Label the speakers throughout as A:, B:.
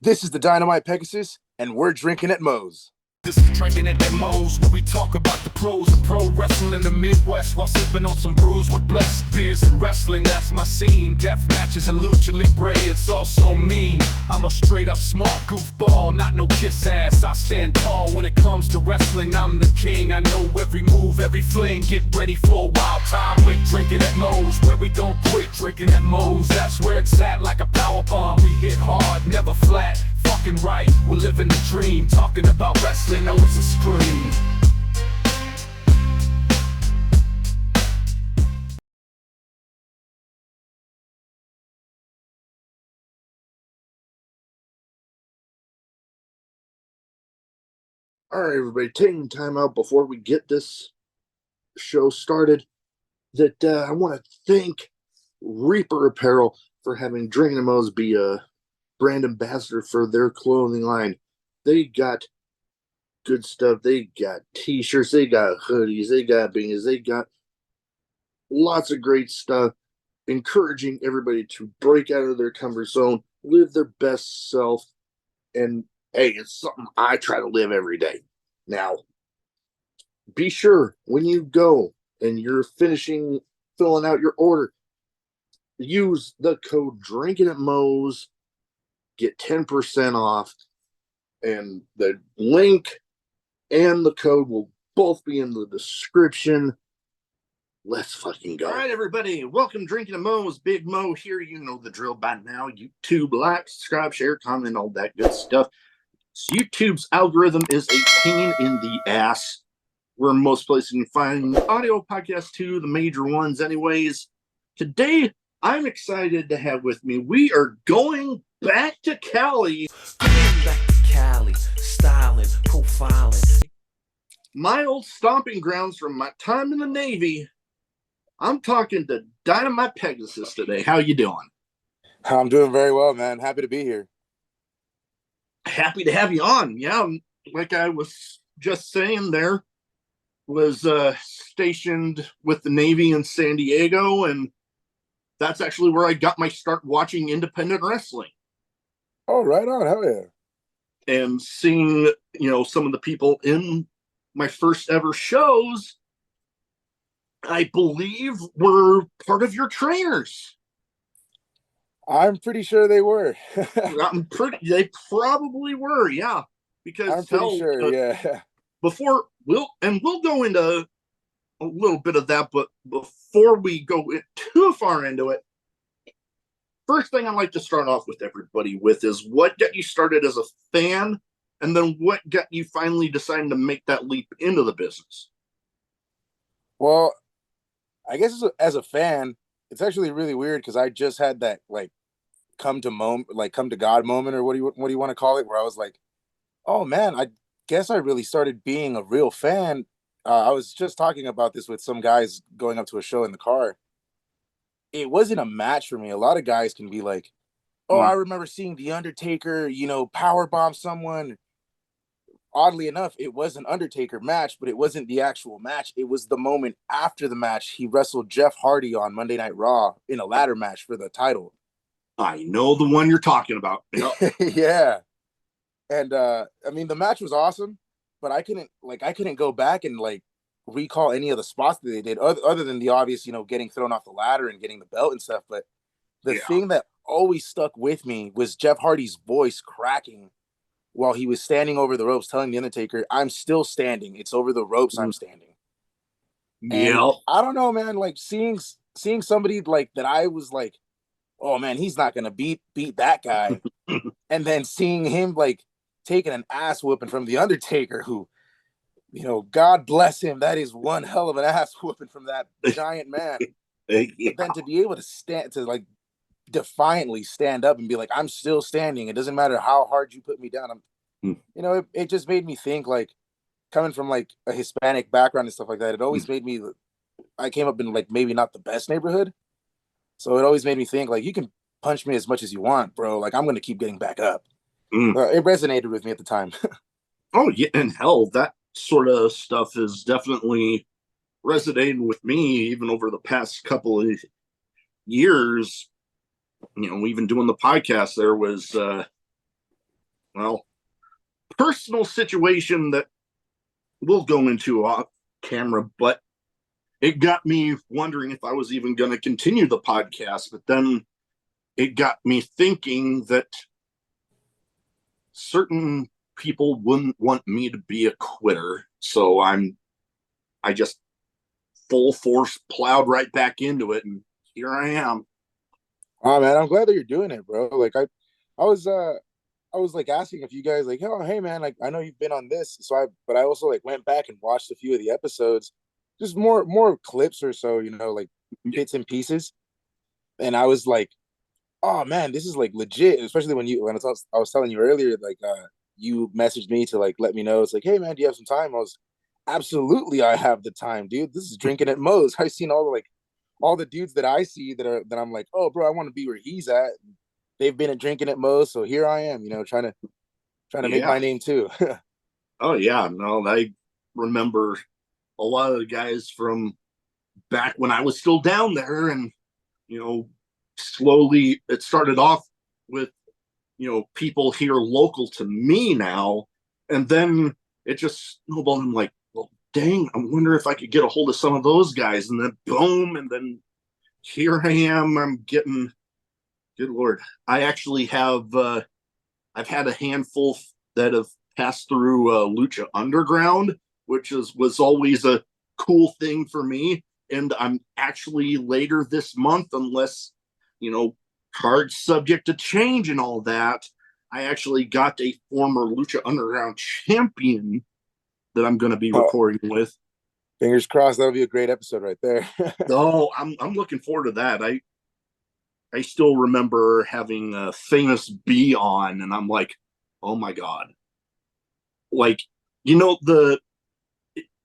A: This is the Dynamite Pegasus, and we're drinking at Moe's.
B: This is Drinkin at Moe's, where we talk about the pros of pro wrestling in the Midwest while sipping on some brews with blessed beers and wrestling. That's my scene. Death matches and lucha libre, it's also mean. I'm a straight up smart goofball, not no kiss ass. I stand tall when it comes to wrestling. I'm the king. I know every move, every fling. Get ready for a wild time with Drinkin at Moe's, where we don't quit. Drinkin at Moe's, that's where it's at, like a power bomb. We hit hard, never flat. Fucking right, we're living the dream. Talking about wrestling, know it's a scream.
C: All right, everybody, taking time out before we get this show started. I want to thank Reaper Apparel for having Drinkin' Moe's be a brand ambassador for their clothing line. They got good stuff. They got t-shirts, they got hoodies, they got beanies, they got lots of great stuff, encouraging everybody to break out of their comfort zone, live their best self, and hey, it's something I try to live every day. Now, be sure when you go and you're filling out your order, use the code Drinkin' at Moe's, get 10% off, and the link and the code will both be in the description. Let's fucking go. All right, everybody, welcome Drinkin' at Moe's. Big Mo here. You know the drill by now. YouTube, like, subscribe, share, comment, all that good stuff. YouTube's algorithm is a pain in the ass. We're most places you can find audio podcasts too, the major ones anyways. Today, I'm excited to have with me, we are going back to Cali.
B: Back to Cali, styling, profiling.
C: My old stomping grounds from my time in the Navy. I'm talking to Dynamite Pegasus today. How you doing?
A: I'm doing very well, man. Happy to be here.
C: Happy to have you on. Yeah, like I was just saying, there was stationed with the Navy in San Diego, and that's actually where I got my start watching independent wrestling.
A: Oh, right on. Hell yeah.
C: And seeing, some of the people in my first ever shows, I believe were part of your trainers.
A: I'm pretty sure they were.
C: They probably were, yeah. Because
A: I'm pretty sure, yeah.
C: Before we'll go into a little bit of that, but before we go too far into it, first thing I like to start off with everybody with is what got you started as a fan, and then what got you finally deciding to make that leap into the business.
A: Well, I guess as a fan, it's actually really weird because I just had that come to God moment, or what do you want to call it, where I was like, oh man, I guess I really started being a real fan. I was just talking about this with some guys going up to a show in the car. It wasn't a match for me. A lot of guys can be like, oh, I remember seeing The Undertaker, powerbomb someone. Oddly enough, it was an Undertaker match, but it wasn't the actual match. It was the moment after the match. He wrestled Jeff Hardy on Monday Night Raw in a ladder match for the title.
C: I know the one you're talking about. Yep.
A: Yeah. And I mean, the match was awesome, but I couldn't go back and recall any of the spots that they did other than the obvious, getting thrown off the ladder and getting the belt and stuff. But the thing that always stuck with me was Jeff Hardy's voice cracking while he was standing over the ropes telling The Undertaker, I'm still standing. It's over the ropes. I'm standing.
C: Yeah.
A: I don't know, man, seeing somebody that I was like, oh man, he's not going to beat that guy. And then seeing him taking an ass whooping from The Undertaker, who, God bless him. That is one hell of an ass whooping from that giant man. Yeah. But then to be able to defiantly stand up and be like, I'm still standing. It doesn't matter how hard you put me down. It just made me think, coming from a Hispanic background and stuff like that. It always made me, I came up in maybe not the best neighborhood. So it always made me think you can punch me as much as you want, bro. I'm going to keep getting back up. It resonated with me at the time.
C: Oh yeah. And hell, that sort of stuff is definitely resonating with me even over the past couple of years. Even doing the podcast, there was well, personal situation that we'll go into off camera, but it got me wondering if I was even going to continue the podcast. But then it got me thinking that certain people wouldn't want me to be a quitter. So I just full force plowed right back into it. And here I am.
A: Oh man, I'm glad that you're doing it, bro. Like I was I was like asking if you guys like, oh hey man, like I know you've been on this, but I also like went back and watched a few of the episodes, just more clips or so, like bits and pieces, and I was like, oh man, this is like legit, especially when I was telling you earlier, like you messaged me to like let me know. It's like, hey man, do you have some time? I was absolutely, I have the time, dude. This is Drinking at Moe's. I've seen all the dudes that I see that I'm like, oh bro, I want to be where he's at. They've been at Drinking at Moe's, so here I am, trying to make
C: Yeah.
A: my name too.
C: Oh, yeah. No, I remember a lot of the guys from back when I was still down there. And, you know, slowly it started off with, people here local to me now. And then it just snowballed. I'm like, well, dang, I wonder if I could get a hold of some of those guys. And then boom. And then here I am. I'm getting, good Lord. I actually I've had a handful that have passed through Lucha Underground, which was always a cool thing for me. And I'm actually later this month, unless you know cards subject to change and all that, I actually got a former Lucha Underground champion that I'm going to be
A: Oh,
C: recording with.
A: fingers crossed, that'll be a great episode right there.
C: Oh, I'm looking forward to that. I still remember having a famous B on, and I'm like, oh my god, like the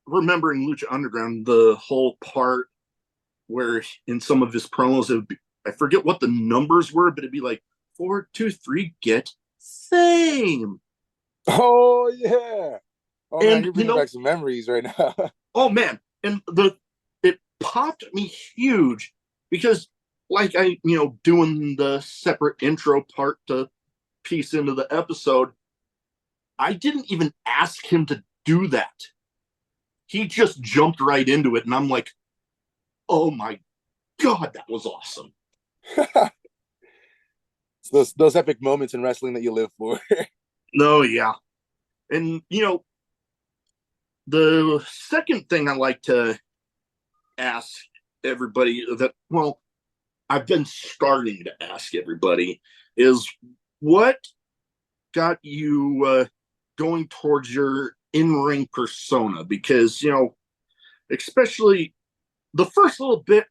C: remembering Lucha Underground, the whole part where in some of his promos, I forget what the numbers were, but it'd be like 4, 2, 3, get fame.
A: Oh yeah. Oh man,
C: And
A: you're bringing back some memories right now.
C: oh man, and it popped me huge because like doing the separate intro part to piece into the episode, I didn't even ask him to do that. He just jumped right into it, and I'm like, oh my god, that was awesome.
A: Those epic moments in wrestling that you live for.
C: No, yeah. And the second thing I like to ask everybody that, well, I've been starting to ask everybody is what got you going towards your in-ring persona? Because especially the first little bit,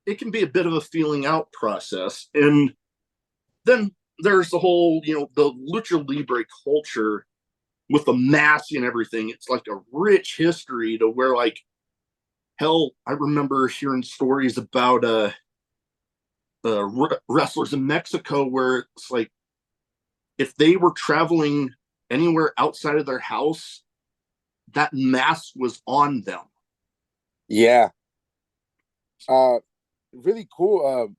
C: it can be a bit of a feeling out process. And then there's the whole, the lucha libre culture with the mask and everything. It's like a rich history to where, like, hell, I remember hearing stories about wrestlers in Mexico where it's like if they were traveling anywhere outside of their house, that mask was on them.
A: Yeah. Really cool.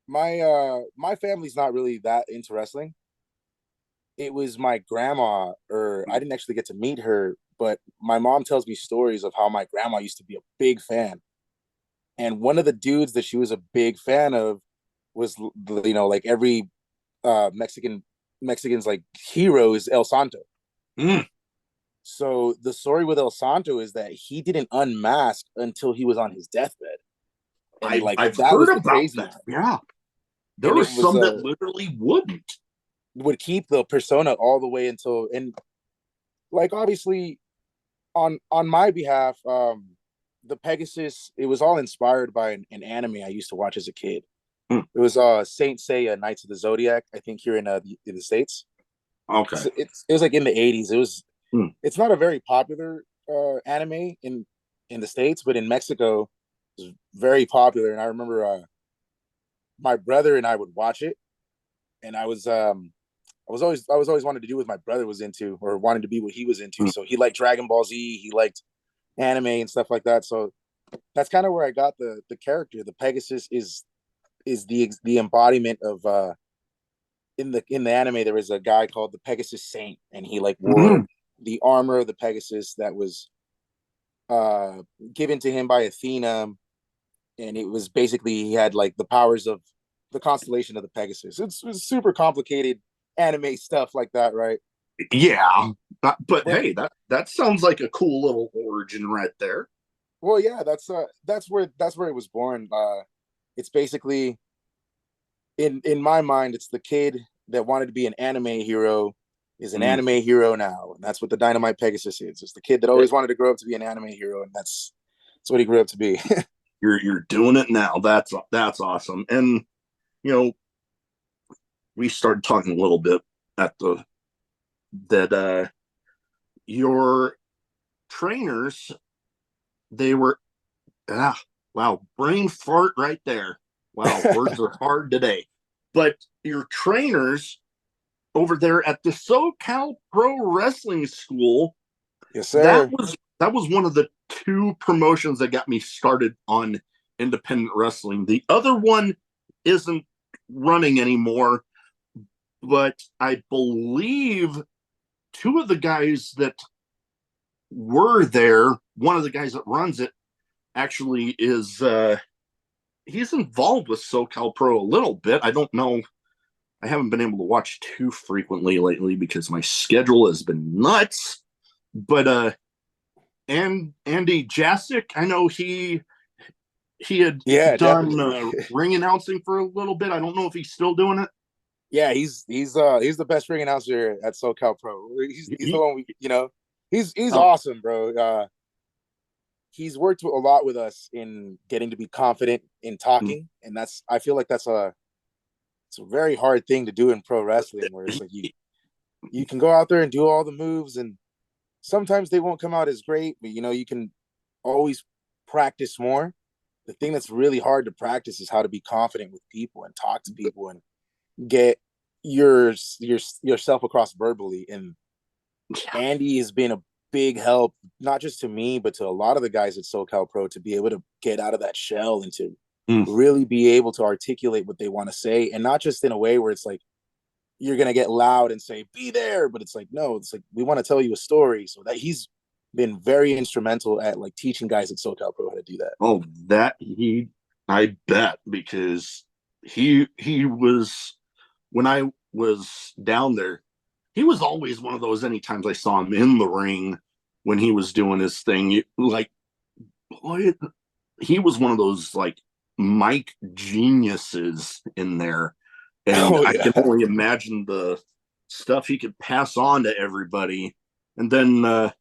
A: My family's not really that into wrestling. It was my grandma, or I didn't actually get to meet her, but my mom tells me stories of how my grandma used to be a big fan. And one of the dudes that she was a big fan of was, like every Mexican's like hero is El Santo.
C: Mm.
A: So the story with El Santo is that he didn't unmask until he was on his deathbed. And like
C: I've
A: that was
C: heard
A: the
C: about
A: crazy
C: that.
A: part.
C: Yeah, there
A: And
C: were
A: it was
C: some that literally wouldn't.
A: would keep the persona all the way until, and like obviously on my behalf, the Pegasus, it was all inspired by an anime I used to watch as a kid.
C: Mm.
A: It was Saint Seiya Knights of the Zodiac, I think here in the States.
C: Okay.
A: It was like in the 80s.
C: Mm.
A: It's not a very popular anime in the States, but in Mexico it was very popular. And I remember my brother and I would watch it, and I was always wanted to do what my brother was into, or wanted to be what he was into.
C: Mm.
A: So he liked Dragon Ball Z, he liked anime and stuff like that. So that's kind of where I got the character. The Pegasus is the embodiment of in the anime there was a guy called the Pegasus Saint, and he like wore
C: Mhm.
A: the armor of the Pegasus that was uh given to him by Athena, and it was basically he had like the powers of the constellation of the Pegasus. It's super complicated anime stuff like that, right?
C: Yeah, but
A: But
C: hey, that sounds like a cool little origin right there.
A: well, yeah, that's where it was born. It's basically in my mind, it's the kid that wanted to be an anime hero is an
C: Mm.
A: anime hero now, and that's what the Dynamite Pegasus is. It's the kid that always wanted to grow up to be an anime hero, and that's what he grew up to be.
C: You're doing it now. That's awesome. And you know, we started talking a little bit at the that your trainers, they were wow, brain fart right there. Wow, words are hard today. But your trainers over there at the SoCal Pro Wrestling School,
A: Yes,
C: that
A: sir.
C: was one of the two promotions that got me started on independent wrestling. The other one isn't running anymore, but I believe two of the guys that were there, one of the guys that runs it actually is he's involved with SoCal Pro a little bit. I don't know. I haven't been able to watch too frequently lately because my schedule has been nuts. But and Andy Jasic, I know he had
A: Yeah,
C: done
A: definitely.
C: ring announcing for a little bit. I don't know if he's still doing it.
A: Yeah, he's the best ring announcer at SoCal Pro. He's the
C: He,
A: one he's
C: oh,
A: awesome, bro. He's worked a lot with us in getting to be confident in talking, and that's I feel like it's a very hard thing to do in pro wrestling, where it's like you can go out there and do all the moves, and sometimes they won't come out as great, but you can always practice more. The thing that's really hard to practice is how to be confident with people and talk to people and get yourself across verbally. And Andy has been a big help, not just to me, but to a lot of the guys at SoCal Pro to be able to get out of that shell and to
C: mm,
A: really be able to articulate what they want to say, and not just in a way where it's like you're gonna get loud and say be there, but it's like no, it's like we want to tell you a story. So that he's been very instrumental at like teaching guys at SoCal Pro how to do that.
C: oh, that he, I bet because he was when I was down there, he was always one of those. Anytime I saw him in the ring when he was doing his thing, like boy, he was one of those like mic geniuses in there, and
A: Oh
C: I
A: yeah.
C: can only imagine the stuff he could pass on to everybody. And then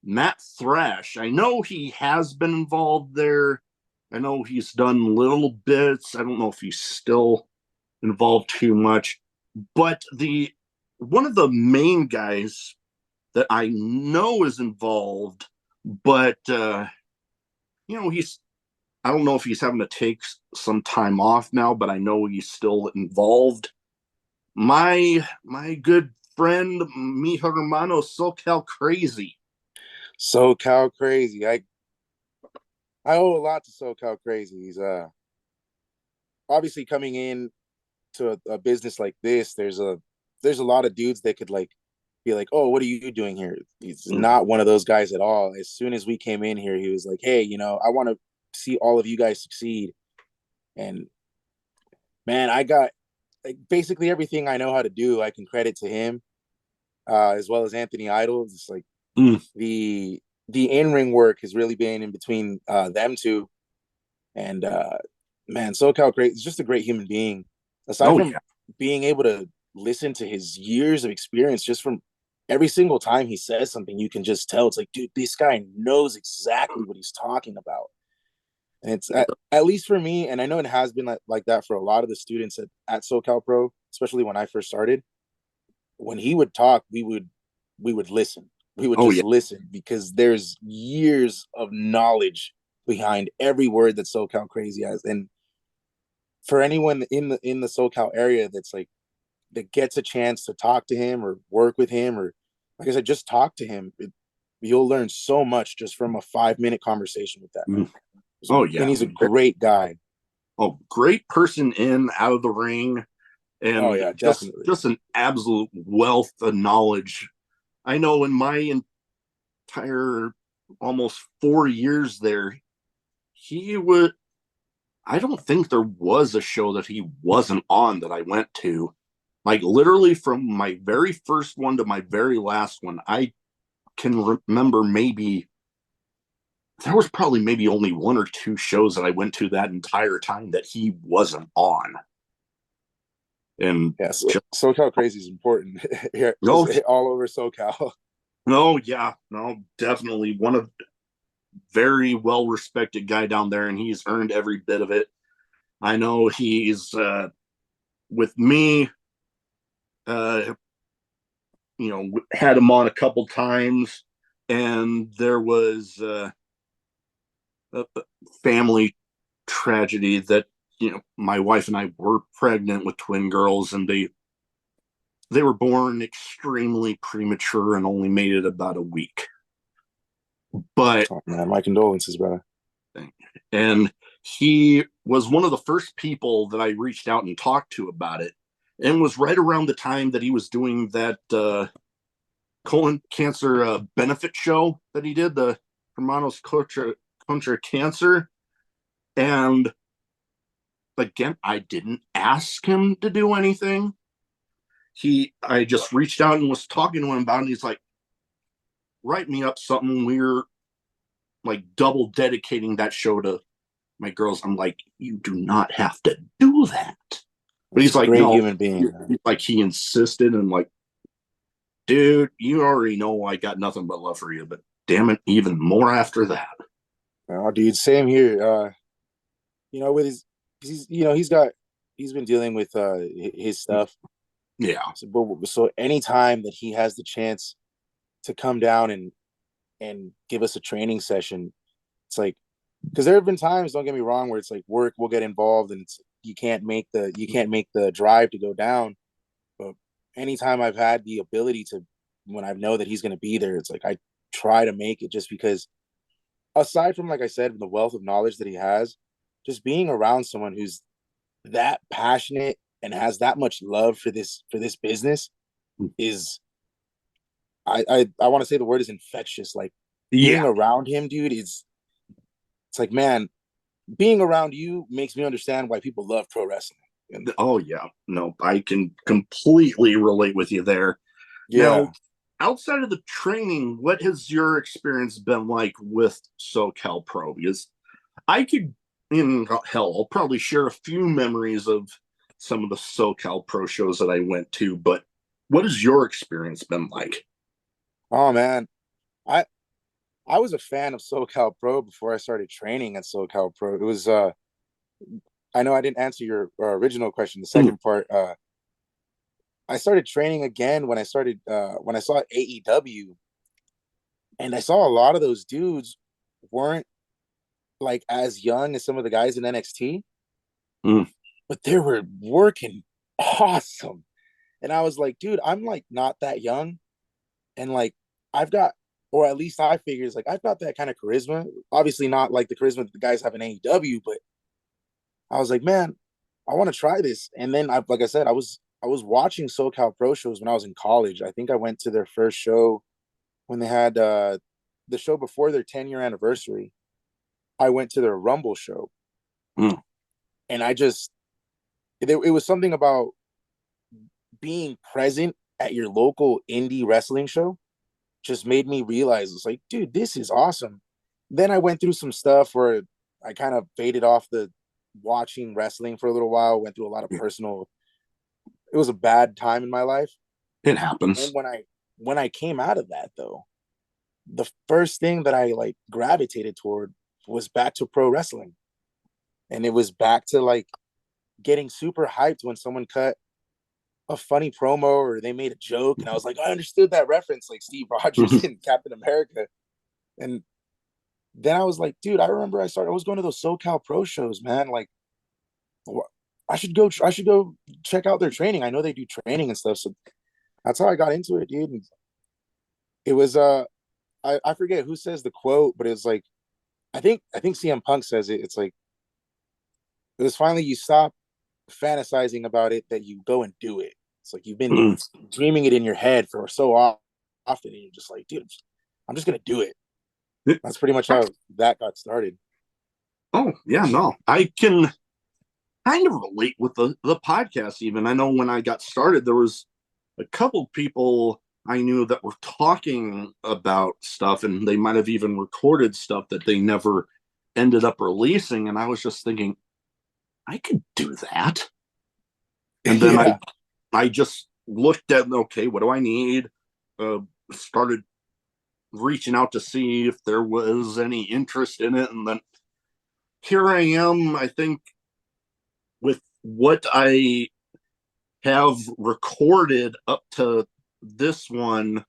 C: Matt Thrash, I know he has been involved there. I know he's done little bits. I don't know if he's still involved too much, but the one of the main guys that I know is involved, but he's I don't know if he's having to take some time off now, but I know he's still involved. My good friend, mi hermano, SoCal Crazy.
A: SoCal Crazy. I owe a lot to SoCal Crazy. He's obviously coming in to a business like this. There's a lot of dudes that could like be like, oh, what are you doing here? He's not one of those guys at all. As soon as we came in here, he was like, hey, I want to see all of you guys succeed. And man, I got like basically everything I know how to do. I can credit to him, as well as Anthony Idol. It's like
C: Mm.
A: the in ring work has really been in between them two. And man, SoCal Great is just a great human being. Aside
C: Oh
A: from
C: yeah.
A: being able to listen to his years of experience, just from every single time he says something, you can just tell it's like, dude, this guy knows exactly what he's talking about. And it's at least for me, and I know it has been like that for a lot of the students at SoCal Pro, especially when I first started. When he would talk, we would listen. We would
C: Oh
A: just
C: yeah.
A: listen because there's years of knowledge behind every word that SoCal Crazy has. And for anyone in the SoCal area that's like that gets a chance to talk to him or work with him, or like I said, just talk to him, you'll learn so much just from a 5-minute conversation with that man.
C: Mm. Oh
A: And
C: yeah.
A: he's a great guy.
C: Oh, great person in out of the ring.
A: Oh
C: and
A: yeah,
C: just
A: definitely.
C: just an absolute wealth of knowledge. I know in my entire almost 4 years there, he would. I don't think there was a show that he wasn't on that I went to. Like literally from my very first one to my very last one, I can remember maybe there was probably maybe only one or two shows that I went to that entire time that he wasn't on. And
A: Yeah, so,
C: just,
A: SoCal Crazy is important here,
C: no,
A: just all over SoCal.
C: no, yeah, no, definitely one of very well respected guy down there, and he's earned every bit of it. I know he's with me. Uh, had him on a couple times, and there was a family tragedy that my wife and I were pregnant with twin girls, and they were born extremely premature and only made it about a week. But
A: Oh man, my condolences, brother.
C: and he was one of the first people that I reached out and talked to about it, and was right around the time that he was doing that colon cancer benefit show that he did, the hermanos contra cancer. And again, I didn't ask him to do anything. I just reached out and was talking to him about it. And he's like, write me up something. We're like double dedicating that show to my girls. I'm like, you do not have to do that. But
A: He's
C: he's
A: a
C: like,
A: great
C: no.
A: human being, man.
C: Like he insisted, and like, dude, you already know I got nothing but love for you, but damn it, even more after that.
A: Oh, dude, same here. With he's been dealing with his stuff.
C: Yeah.
A: So anytime that he has the chance to come down and give us a training session, it's like, because there have been times, don't get me wrong, where it's like work will get involved and you can't make the drive to go down. But anytime I've had the ability to, when I know that he's going to be there, it's like I try to make it, just because aside from, like I said, the wealth of knowledge that he has, just being around someone who's that passionate and has that much love for this business is, I want to say the word is infectious. Like being
C: Yeah.
A: around him, dude, it's like, man, being around you makes me understand why people love pro wrestling. And
C: Oh, yeah. No, I can completely relate with you there. Now,
A: yeah.
C: outside of the training, what has your experience been like with SoCal Pro? Because I could, hell, I'll probably share a few memories of some of the SoCal Pro shows that I went to, but what has your experience been like?
A: Oh man, I I was a fan of SoCal Pro before I started training at SoCal Pro. It was I know I didn't answer your original question. The
C: Mm,
A: second part, I started training again when I saw AEW, and I saw a lot of those dudes weren't like as young as some of the guys in NXT,
C: mm,
A: but they were working awesome. And I was like, dude, I'm like not that young, and like I've got, or at least I figure it's like I've got that kind of charisma. Obviously, not like the charisma that the guys have in AEW, but I was like, man, I want to try this. And then like I said, I was watching SoCal Pro shows when I was in college. I think I went to their first show when they had the show before their 10-year anniversary. I went to their Rumble show,
C: mm.
A: and it was something about being present at your local indie wrestling show just made me realize it's like, dude, this is awesome. Then I went through some stuff where I kind of faded off the watching wrestling for a little while, went through a lot of personal, it was a bad time in my life.
C: It
A: And
C: happens.
A: when I came out of that though, the first thing that I like gravitated toward was back to pro wrestling. And it was back to like getting super hyped when someone cut a funny promo or they made a joke. And I was like, I understood that reference, like Steve Rogers in Captain America. And then I was like, dude, I remember I was going to those SoCal Pro shows, man. Like, I should go check out their training. I know they do training and stuff. So that's how I got into it, dude. And it was I forget who says the quote, but it's like I think CM Punk says it. It's like it was finally you stop. fantasizing about it that you go and do it. It's like you've been dreaming it in your head for so often, and you're just like, dude, I'm just gonna do it. That's pretty much how that got started.
C: Oh, yeah, no. I can kind of relate with the podcast even. I know when I got started, there was a couple people I knew that were talking about stuff, and they might have even recorded stuff that they never ended up releasing. And I was just thinking, I could do that. And then
A: Yeah.
C: I just looked at, okay, what do I need? Started reaching out to see if there was any interest in it. And then here I am, I think, with what I have recorded up to this one.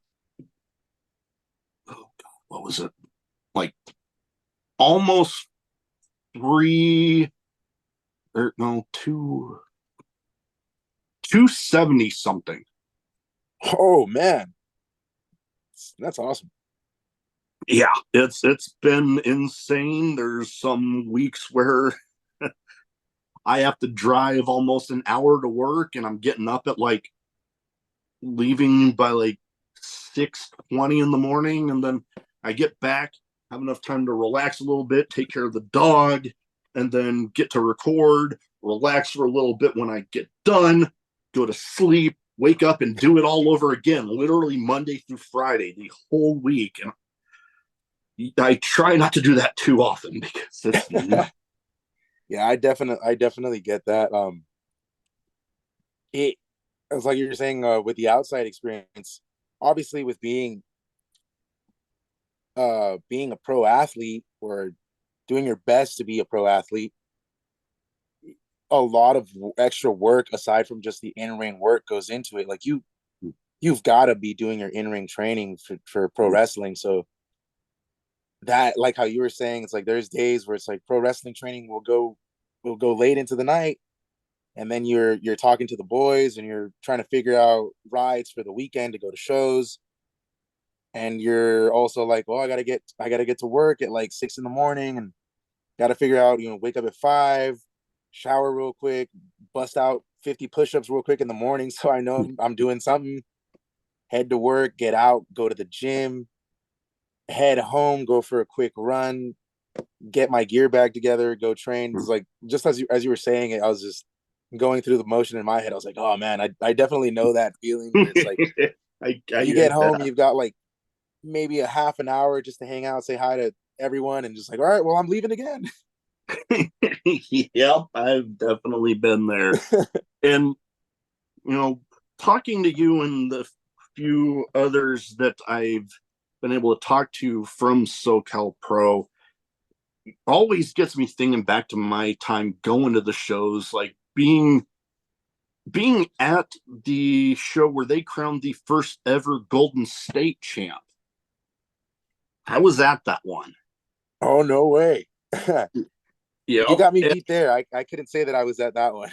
C: Oh, God, what was it? Like almost 270 something.
A: Oh man, that's awesome.
C: Yeah, it's been insane. There's some weeks where I have to drive almost an hour to work, and I'm getting up at like leaving by like 6:20 in the morning, and then I get back, have enough time to relax a little bit, take care of the dog, and then get to record, relax for a little bit when I get done, go to sleep, wake up and do it all over again, literally Monday through Friday, the whole week. And I try not to do that too often because it's
A: Yeah, I definitely get that. It's like you're saying with the outside experience, obviously with being a pro athlete or doing your best to be a pro athlete, a lot of extra work aside from just the in-ring work goes into it. Like you've got to be doing your in-ring training for pro wrestling. So that, like how you were saying, it's like there's days where it's like pro wrestling training will go late into the night, and then you're talking to the boys and you're trying to figure out rides for the weekend to go to shows, and you're also like, well, I gotta get to work at like 6 in the morning, and gotta figure out, wake up at 5, shower real quick, bust out 50 push-ups real quick in the morning so I know I'm doing something, head to work, get out, go to the gym, head home, go for a quick run, get my gear back together, go train. It's like, just as you were saying it, I was just going through the motion in my head. I was like, oh man, I definitely know that feeling where it's like
C: I
A: you get
C: get
A: home,
C: that.
A: you've got like maybe a half an hour just to hang out, say hi to everyone, and just like, all right, well, I'm leaving again.
C: Yep, I've definitely been there. And, talking to you and the few others that I've been able to talk to from SoCal Pro always gets me thinking back to my time going to the shows, like being at the show where they crowned the first ever Golden State champ. I was at that one.
A: Oh, no way. You
C: Yep.
A: got me beat there. I couldn't say that I was at that one.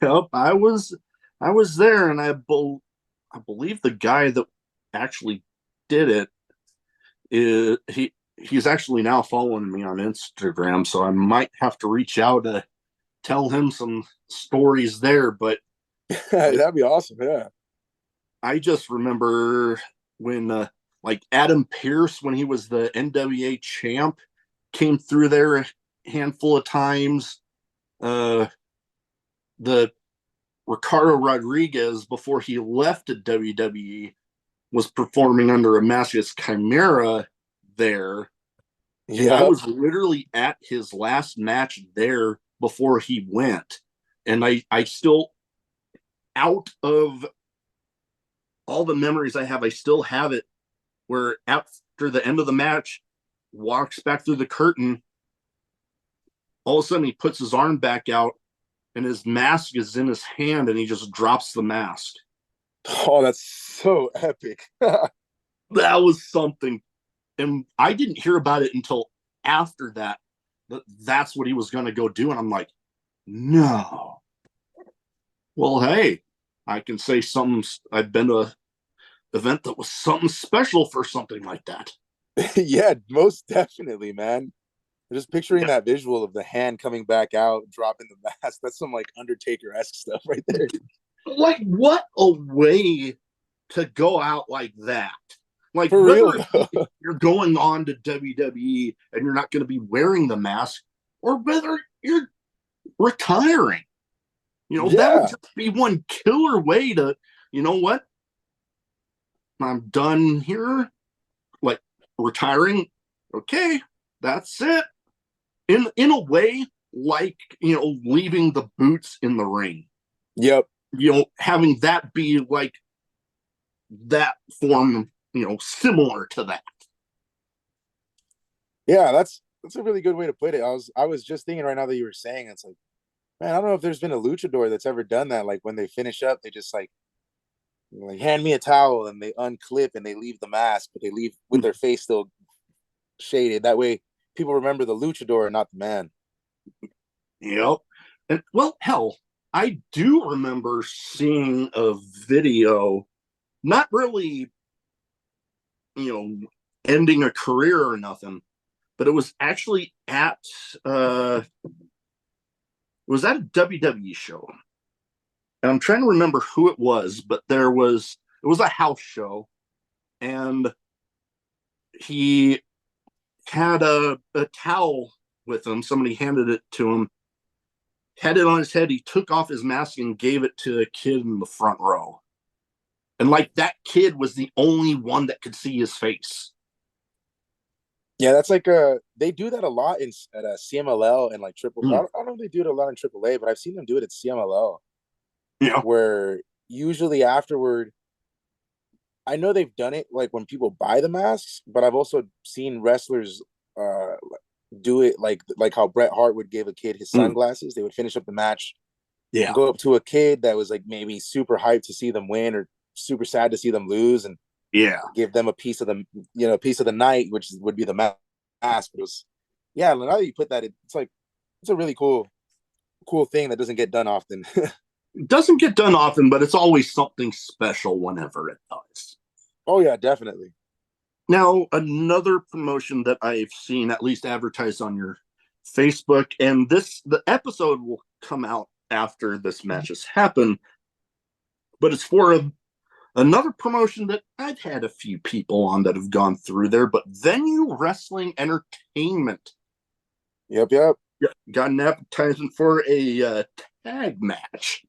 C: Yep. I was there, and I believe the guy that actually did it is he's actually now following me on Instagram, so I might have to reach out to tell him some stories there. But
A: That'd be awesome. Yeah.
C: I just remember when like Adam Pearce, when he was the NWA champ, came through there a handful of times. The Ricardo Rodriguez, before he left the WWE, was performing under a mask as Chimera there. And I
A: Yep.
C: was literally at his last match there before he went. And I still, out of all the memories I have, I still have it where after the end of the match, walks back through the curtain. All of a sudden, he puts his arm back out, and his mask is in his hand, and he just drops the mask.
A: Oh, that's so epic.
C: That was something. And I didn't hear about it until after that. That's what he was going to go do. And I'm like, no. Well, hey, I can say something. I've been to an event that was something special for something like that.
A: Yeah, most definitely, man. Just picturing that visual of the hand coming back out, dropping the mask. That's some like Undertaker-esque stuff right there.
C: Like, what a way to go out like that. Like,
A: For
C: whether
A: real though.
C: you're going on to WWE and you're not going to be wearing the mask, or whether you're retiring, that would
A: Yeah.
C: just be one killer way to, you know what? I'm done here, like retiring. Okay, that's it. In a way, like leaving the boots in the ring.
A: Yep.
C: Having that be like that form, similar to that.
A: Yeah, that's a really good way to put it. I was just thinking right now that you were saying it's like, man, I don't know if there's been a luchador that's ever done that. Like when they finish up, they just like hand me a towel and they unclip and they leave the mask, but they leave with their face still shaded. That way people remember the luchador and not the man.
C: Yep. And well, hell, I do remember seeing a video, not really, ending a career or nothing, but it was actually at a WWE show. And I'm trying to remember who it was, but it was a house show, and he had a towel with him. Somebody handed it to him, had it on his head. He took off his mask and gave it to a kid in the front row. And like that kid was the only one that could see his face.
A: Yeah, that's like they do that a lot at a CMLL and like triple. I don't know if they do it a lot in AAA, but I've seen them do it at CMLL.
C: Yeah.
A: Where usually afterward, I know they've done it like when people buy the masks, but I've also seen wrestlers do it like how Bret Hart would give a kid his sunglasses. They would finish up the match,
C: Yeah,
A: go up to a kid that was like maybe super hyped to see them win or super sad to see them lose, and give them a piece of the piece of the night, which would be the mask. But it was, yeah. Now that you put that, it's like it's a really cool thing that doesn't get done often.
C: it doesn't get done often, but it's always something special whenever it does.
A: Oh yeah, definitely.
C: Now, another promotion that I've seen at least advertised on your Facebook, and the episode will come out after this match has happened, but it's for another promotion that I've had a few people on that have gone through there, but Venue Wrestling Entertainment.
A: Yep.
C: Got an advertisement for a tag match.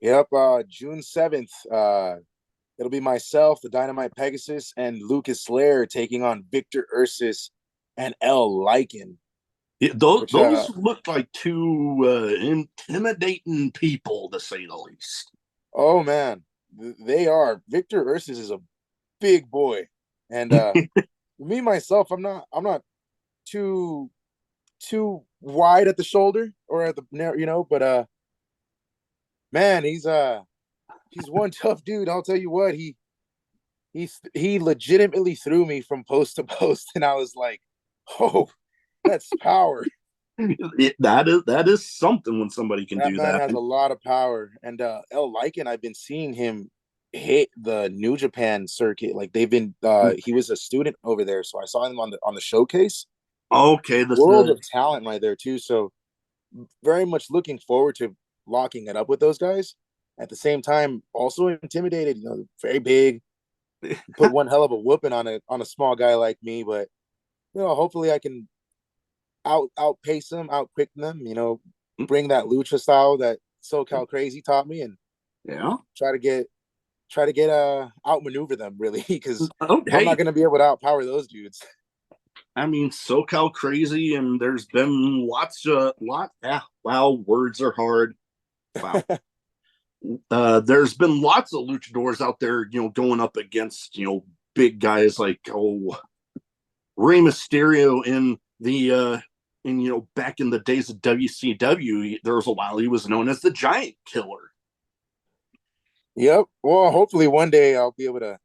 A: Yep. June 7th. It'll be myself, the Dynamite Pegasus, and Lucas Slayer taking on Victor Ursus and L. Lycan.
C: Those look like two intimidating people, to say the least.
A: Oh man, they are. Victor Ursus is a big boy, and me myself, I'm not too wide at the shoulder or at the but man, he's one tough dude. I'll tell you what, he legitimately threw me from post to post, and I was like, oh, that's power.
C: That is something when somebody can do
A: Man
C: that.
A: has a lot of power, and L. Lycan, I've been seeing him hit the New Japan circuit. Like they've been, he was a student over there, so I saw him on the showcase.
C: Okay,
A: World of talent right there too. So very much looking forward to locking it up with those guys. At the same time, also intimidated. Very big. Put one hell of a whooping on a small guy like me, but hopefully I can outpace them, outquick them. Bring that lucha style that SoCal Crazy taught me, and try to get outmaneuver them really, because I'm not going to be able to outpower those dudes.
C: I mean, SoCal Crazy, and there's been wow, words are hard. Wow. There's been lots of luchadors out there, going up against, big guys like, Rey Mysterio in the, back in the days of WCW, there was a while he was known as the Giant Killer.
A: Yep. Well, hopefully one day I'll be able to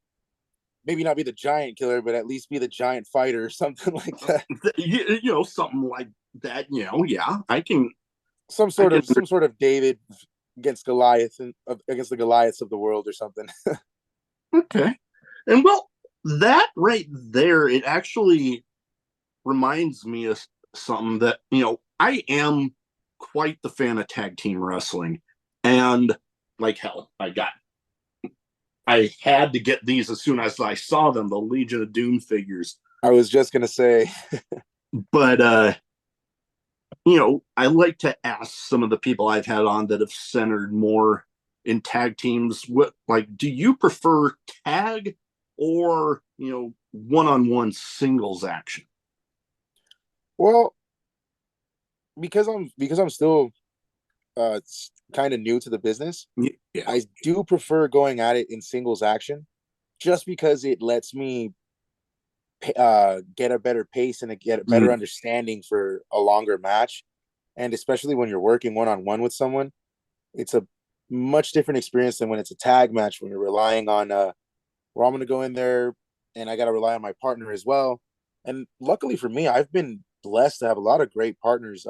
A: maybe not be the Giant Killer, but at least be the Giant Fighter or something like that.
C: Something like that. Yeah, I can.
A: Some sort of David against Goliath and against the Goliaths of the world or something.
C: Okay, and well, that right there, it actually reminds me of something that, I am quite the fan of tag team wrestling. And like hell, I had to get these as soon as I saw them, the Legion of Doom figures.
A: I was just gonna say,
C: But I like to ask some of the people I've had on that have centered more in tag teams, do you prefer tag or, one-on-one singles action?
A: well, because I'm still uh kind of new to the business,
C: Yeah.
A: I do prefer going at it in singles action, just because it lets me get a better pace and get a better
C: Mm.
A: understanding for a longer match. And especially when you're working one on one with someone, it's a much different experience than when it's a tag match, when you're relying on where I'm going to go in there and I got to rely on my partner as well. And luckily for me, I've been blessed to have a lot of great partners.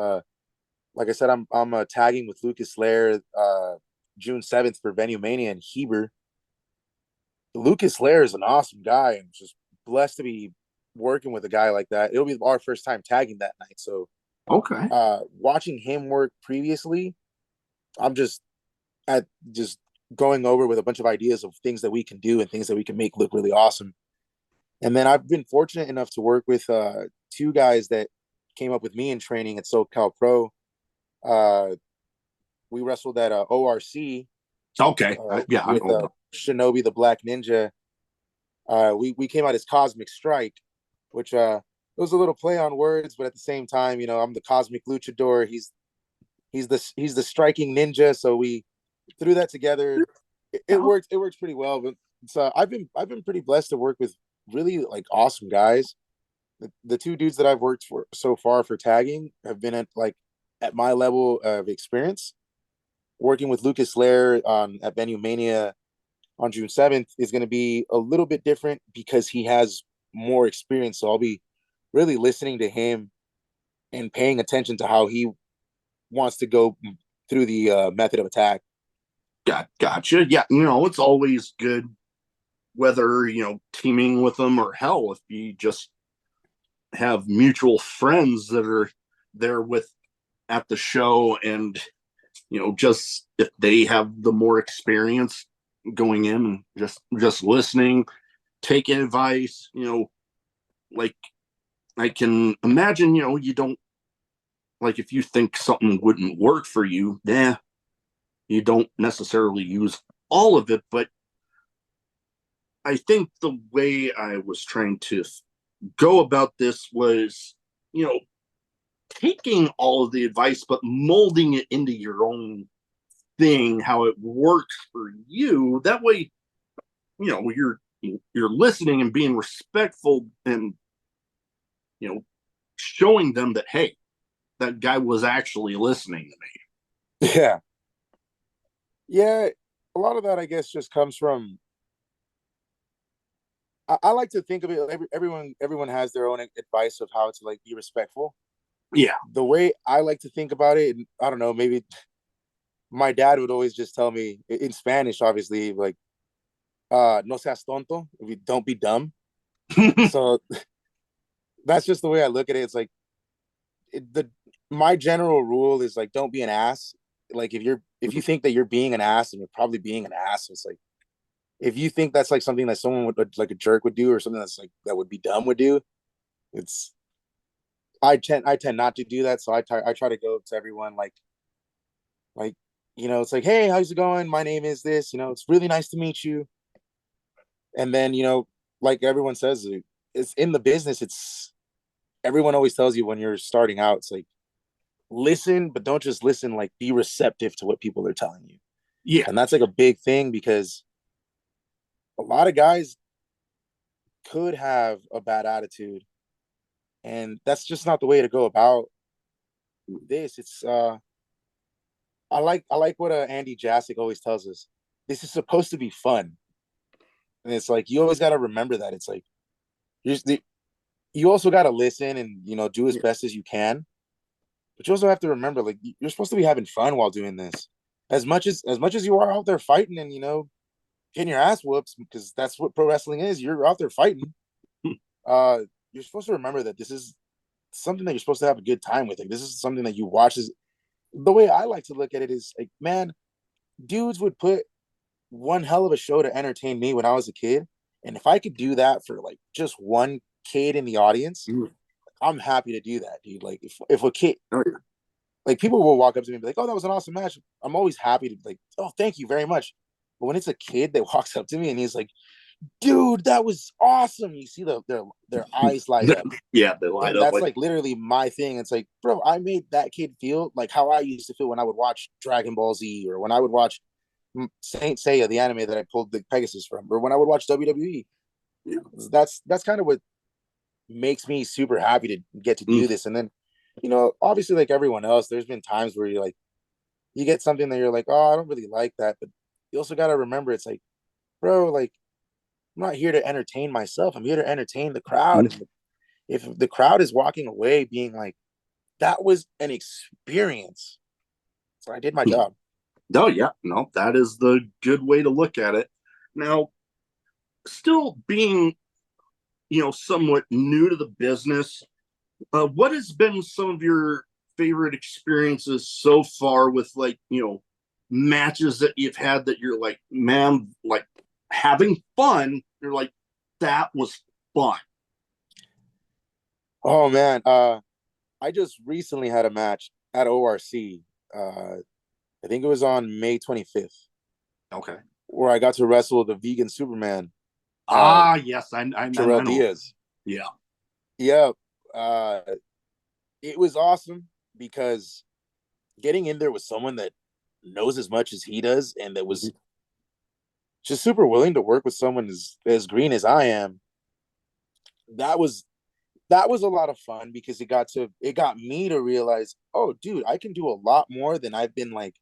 A: Like I said, I'm tagging with Lucas Lair June 7th for Venue Mania in Heber. Lucas Lair is an awesome guy, and just blessed to be working with a guy like that. It'll be our first time tagging that night. So
C: Okay.
A: watching him work previously, I'm at just going over with a bunch of ideas of things that we can do and things that we can make look really awesome. And then I've been fortunate enough to work with two guys that came up with me in training at SoCal Pro. We wrestled at ORC
C: Okay. Yeah, I
A: with
C: know.
A: Shinobi the Black Ninja. We came out as Cosmic Strike, which it was a little play on words, but at the same time, I'm the Cosmic Luchador. He's the striking ninja. So we threw that together. It worked. It works pretty well. But so I've been pretty blessed to work with really like awesome guys. The two dudes that I've worked for so far for tagging have been at my level of experience. Working with Lucas Lair on at Venue Mania on June 7th is going to be a little bit different because he has more experience. So I'll be really listening to him and paying attention to how he wants to go through the method of attack.
C: Gotcha. Yeah, it's always good whether, teaming with them or hell, if you just have mutual friends that are there with at the show and, just if they have the more experience going in and just listening, taking advice, like I can imagine, you don't like if you think something wouldn't work for you, you don't necessarily use all of it. But I think the way I was trying to go about this was, taking all of the advice, but molding it into your own thing, how it works for you. That way, you're listening and being respectful and, showing them that, hey, that guy was actually listening to
A: me. Yeah. A lot of that, I guess, just comes from. I like to think of it. Everyone has their own advice of how to be respectful.
C: Yeah.
A: The way I like to think about it, and I don't know, maybe my dad would always just tell me in Spanish, obviously, no seas tonto, if you don't be dumb. So that's just the way I look at it. It's my general rule is don't be an ass. If you think that you're being an ass, and you're probably being an ass, it's if you think that's something that someone would like a jerk would do, or something that's that would be dumb would do, I tend not to do that. So I try to go to everyone it's hey, how's it going? My name is this. It's really nice to meet you. And then like everyone says, it's in the business. It's everyone always tells you when you're starting out. It's listen, but don't just listen. Be receptive to what people are telling you.
C: Yeah,
A: and that's a big thing because a lot of guys could have a bad attitude, and that's just not the way to go about this. It's I like what Andy Jassik always tells us. This is supposed to be fun, and it's you always got to remember that. It's you also got to listen and do as best as you can, but you also have to remember you're supposed to be having fun while doing this. As much as you are out there fighting and getting your ass whoops, because that's what pro wrestling is. You're out there fighting. You're supposed to remember that this is something that you're supposed to have a good time with. Like, this is something that you watch. Is the way I like to look at it is like, man, dudes would put one hell of a show to entertain me when I was a kid. And if I could do that for like just one kid in the audience, I'm happy to do that, dude. Like if a kid, like people will walk up to me and be like, "Oh, that was an awesome match." I'm always happy to like, "Oh, thank you very much." But when it's a kid that walks up to me and he's like, "Dude, that was awesome," you see their eyes light up.
C: Yeah, they light
A: And
C: up
A: that's like literally my thing. It's like, bro, I made that kid feel like how I used to feel when I would watch Dragon Ball Z, or when I would watch Saint Seiya, the anime that I pulled the Pegasus from, or when I would watch WWE.
C: Yeah.
A: That's kind of what makes me super happy to get to do this. And then, obviously, like everyone else, there's been times where you're like, you get something that you're like, oh, I don't really like that. But you also got to remember, it's like, bro, like, I'm not here to entertain myself. I'm here to entertain the crowd. And if the crowd is walking away being like, that was an experience, so I did my job.
C: Oh, yeah. No, that is the good way to look at it. Now, still being, somewhat new to the business, what has been some of your favorite experiences so far with, like, matches that you've had that you're like, man, like having fun? You're like, that was fun.
A: Oh man, I just recently had a match at ORC. I think it was on May 25th,
C: Okay.
A: where I got to wrestle the vegan Superman.
C: Yes, I
A: Terrell
C: know.
A: Diaz.
C: Yeah.
A: Yeah. It was awesome because getting in there with someone that knows as much as he does, and that was just super willing to work with someone as green as I am. That was a lot of fun because it got me to realize, oh dude, I can do a lot more than I've been like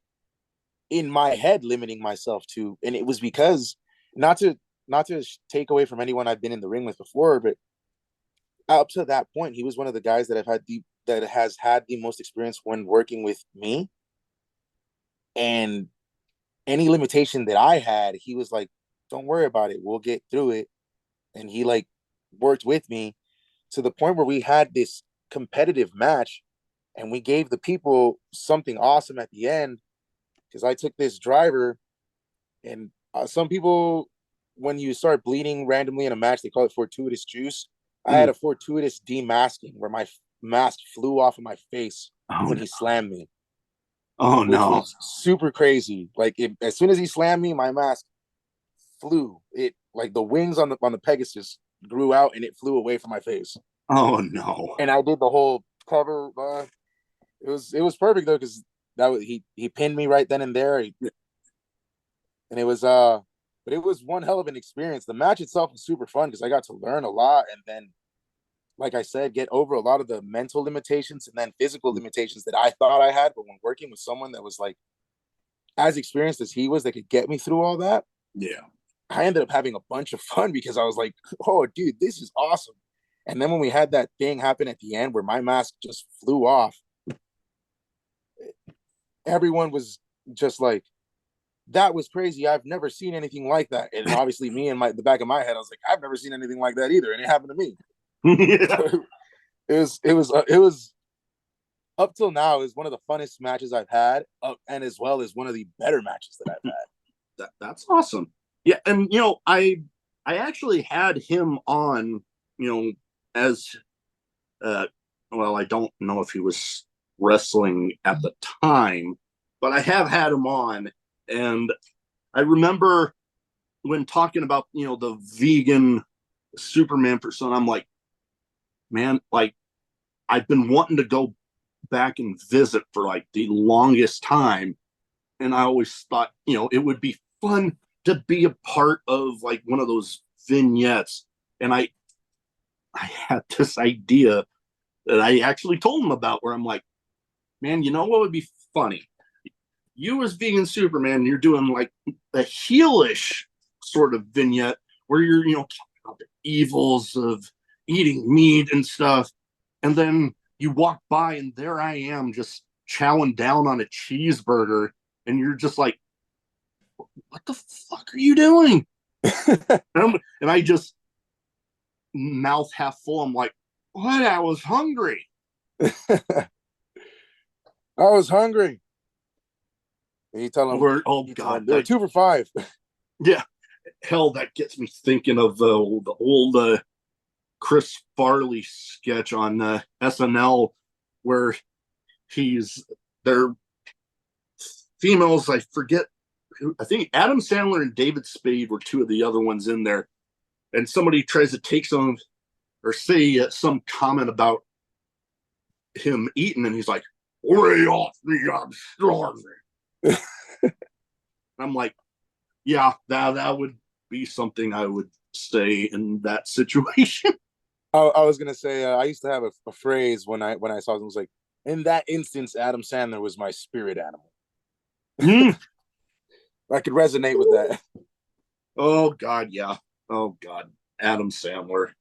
A: in my head limiting myself to. And it was because, not to take away from anyone I've been in the ring with before, but up to that point, he was one of the guys that has had the most experience when working with me. And any limitation that I had, he was like, don't worry about it, we'll get through it. And he like worked with me to the point where we had this competitive match, and we gave the people something awesome at the end, because I took this driver. And some people, when you start bleeding randomly in a match, they call it fortuitous juice. I had a fortuitous demasking where my mask flew off of my face when he slammed me.
C: Oh,
A: which
C: no.
A: was super crazy. Like as soon as he slammed me, my mask flew. It like the wings on the Pegasus grew out and it flew away from my face.
C: Oh, no.
A: And I did the whole cover. It was perfect though, because he pinned me right then and there. And it was but it was one hell of an experience. The match itself was super fun because I got to learn a lot, and then, like I said, get over a lot of the mental limitations and then physical limitations that I thought I had. But when working with someone that was like as experienced as he was, that could get me through all that,
C: Yeah.
A: I ended up having a bunch of fun because I was like, oh, dude, this is awesome. And then when we had that thing happen at the end where my mask just flew off, everyone was just like, that was crazy. I've never seen anything like that. And obviously me in the back of my head, I was like, I've never seen anything like that either. And it happened to me. It was up till now is one of the funnest matches I've had, and as well as one of the better matches that I've had.
C: That's awesome. Yeah, and I actually had him on, as well, I don't know if he was wrestling at the time, but I have had him on. And I remember when talking about, the vegan Superman persona, I'm like, man, like I've been wanting to go back and visit for like the longest time. And I always thought, it would be fun to be a part of like one of those vignettes. And I had this idea that I actually told him about, where I'm like, man, what would be funny? You as vegan Superman, you're doing like a heelish sort of vignette where you're, talking about the evils of eating meat and stuff. And then you walk by and there I am just chowing down on a cheeseburger. And you're just like, what the fuck are you doing? and I just mouth half full. I'm like, what? I was hungry.
A: I was hungry. And you tell them,
C: oh God,
A: they're 2 for $5.
C: Yeah, hell, that gets me thinking of the old Chris Farley sketch on SNL where they're females. I forget. I think Adam Sandler and David Spade were 2 of the other ones in there, and somebody tries to take some or say some comment about him eating, and he's like, "Lay off me, I'm starving." I'm like, yeah, that would be something I would say in that situation.
A: I was gonna say I used to have a phrase when I saw it was like, in that instance, Adam Sandler was my spirit animal. I could resonate with that.
C: Oh God, yeah. Oh God, Adam Sandler.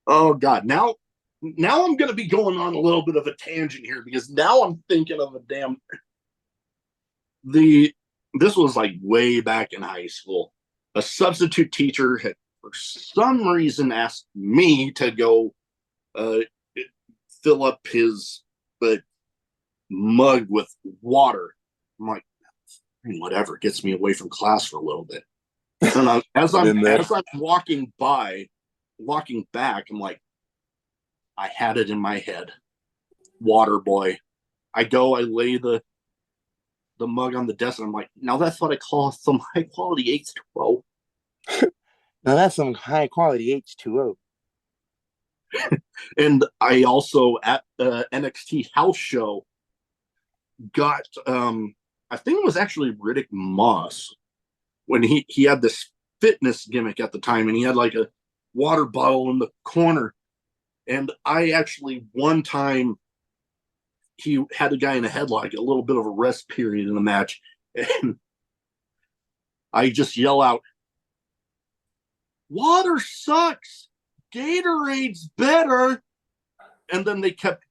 C: Oh God, now I'm going to be going on a little bit of a tangent here because now I'm thinking of this was like way back in high school. A substitute teacher had for some reason asked me to go uh, fill up his mug with water. I'm like, whatever, gets me away from class for a little bit. And as I'm walking back, I'm like, I had it in my head. Water boy. I lay the mug on the desk, and I'm like, now that's what I call some high quality H2O.
A: Now that's some high quality H2O.
C: And I also at the NXT house show got I think it was actually Riddick Moss when he had this fitness gimmick at the time, and he had like a water bottle in the corner. And I actually one time he had a guy in a headlock, a little bit of a rest period in the match, and I just yell out, "Water sucks. Gatorade's better." And then they kept,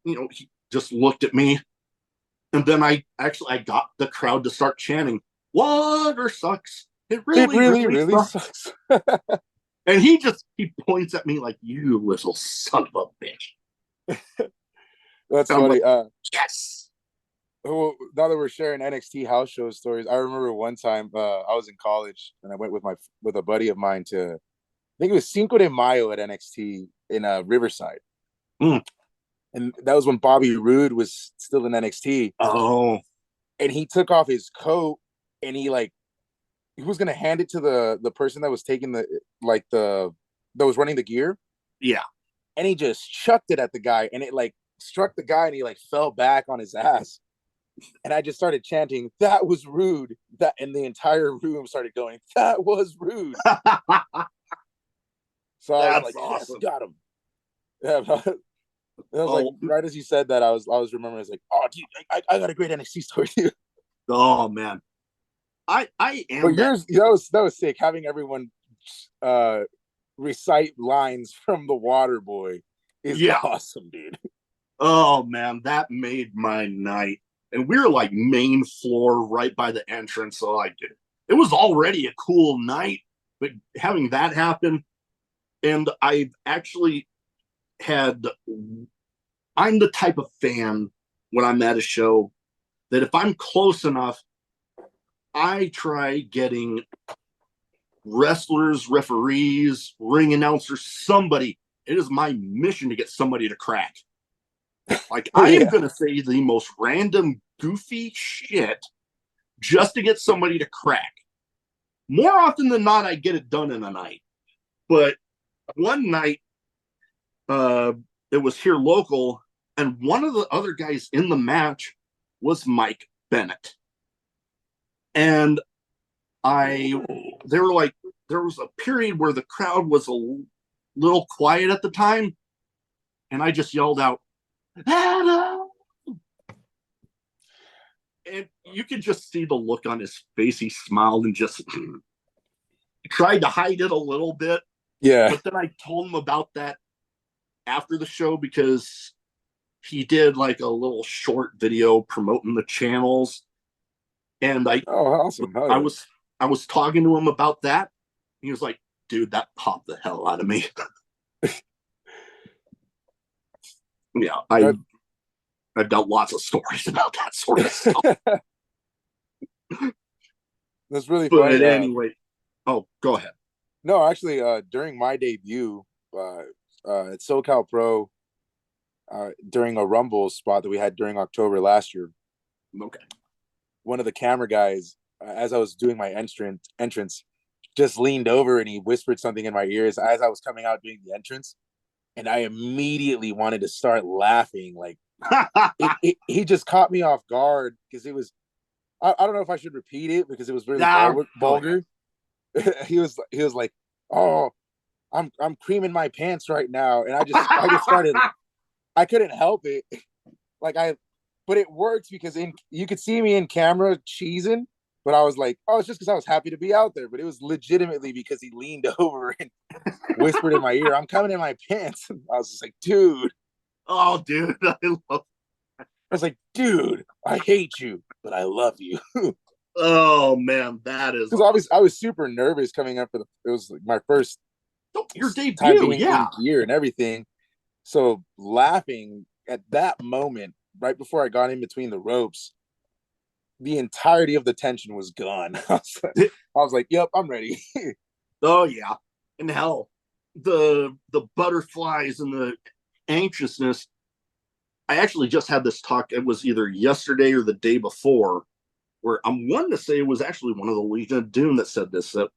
C: he just looked at me. And then I got the crowd to start chanting, "Water sucks. It really sucks." And he points at me like, "You little son of a bitch."
A: That's funny.
C: Like, yes.
A: Well, now that we're sharing NXT house show stories, I remember one time I was in college and I went with a buddy of mine to, I think it was Cinco de Mayo at NXT in Riverside. And that was when Bobby Roode was still in NXT.
C: Oh.
A: And he took off his coat and he was gonna hand it to the person that was taking that was running the gear.
C: Yeah.
A: And he just chucked it at the guy, and it struck the guy, and he fell back on his ass. And I just started chanting, "That was rude." And the entire room started going, "That was rude." So I was like, awesome. Yes, got him. Yeah. I was like, right as you said that, I was remembering. I was like, "Oh, dude, I got a great NXT story too."
C: Oh man, I am.
A: But yours, that was sick. Having everyone recite lines from the Water Boy is awesome, dude.
C: Oh man, that made my night. And we were like main floor, right by the entrance, so it was already a cool night. But having that happen, and I've actually I'm the type of fan when I'm at a show that if I'm close enough, I try getting wrestlers, referees, ring announcers, somebody. It is my mission to get somebody to crack. I am going to say the most random, goofy shit just to get somebody to crack. More often than not, I get it done in a night. But one night, it was here local, and one of the other guys in the match was Mike Bennett. And there was a period where the crowd was a little quiet at the time, and I just yelled out, "Adam!" And you could just see the look on his face. He smiled and just tried to hide it a little bit.
A: Yeah.
C: But then I told him about that after the show because he did like a little short video promoting the channels. And
A: awesome.
C: I was talking to him about that. He was like, "Dude, that popped the hell out of me." Yeah,
A: That-
C: I've got lots of stories about that sort of stuff.
A: That's really
C: But
A: funny.
C: anyway, oh, go ahead.
A: No, actually, during my debut at SoCal Pro, during a Rumble spot that we had during October last year,
C: Okay.
A: one of the camera guys, as I was doing my entrance, just leaned over and he whispered something in my ears as I was coming out doing the entrance, and I immediately wanted to start laughing. Like he just caught me off guard because it was. I don't know if I should repeat it because it was really vulgar. he was like, "Oh, I'm creaming my pants right now," and I just started. I couldn't help it. Like but it worked because you could see me in camera cheesing, but I was like, oh, it's just because I was happy to be out there. But it was legitimately because he leaned over and whispered in my ear, "I'm coming in my pants." And I was just like, dude.
C: Oh, dude,
A: I was like, dude, I hate you, but I love you.
C: Oh man, that is
A: Because I was super nervous coming up for it was like my first
C: your
A: time
C: debut,
A: being
C: yeah.
A: in gear and everything. So laughing at that moment, right before I got in between the ropes, the entirety of the tension was gone. I was like, yep, I'm ready.
C: Oh yeah. And hell, the butterflies and the anxiousness. I actually just had this talk. It was either yesterday or the day before, where I'm one to say it was actually one of the Legion of Doom that said this, that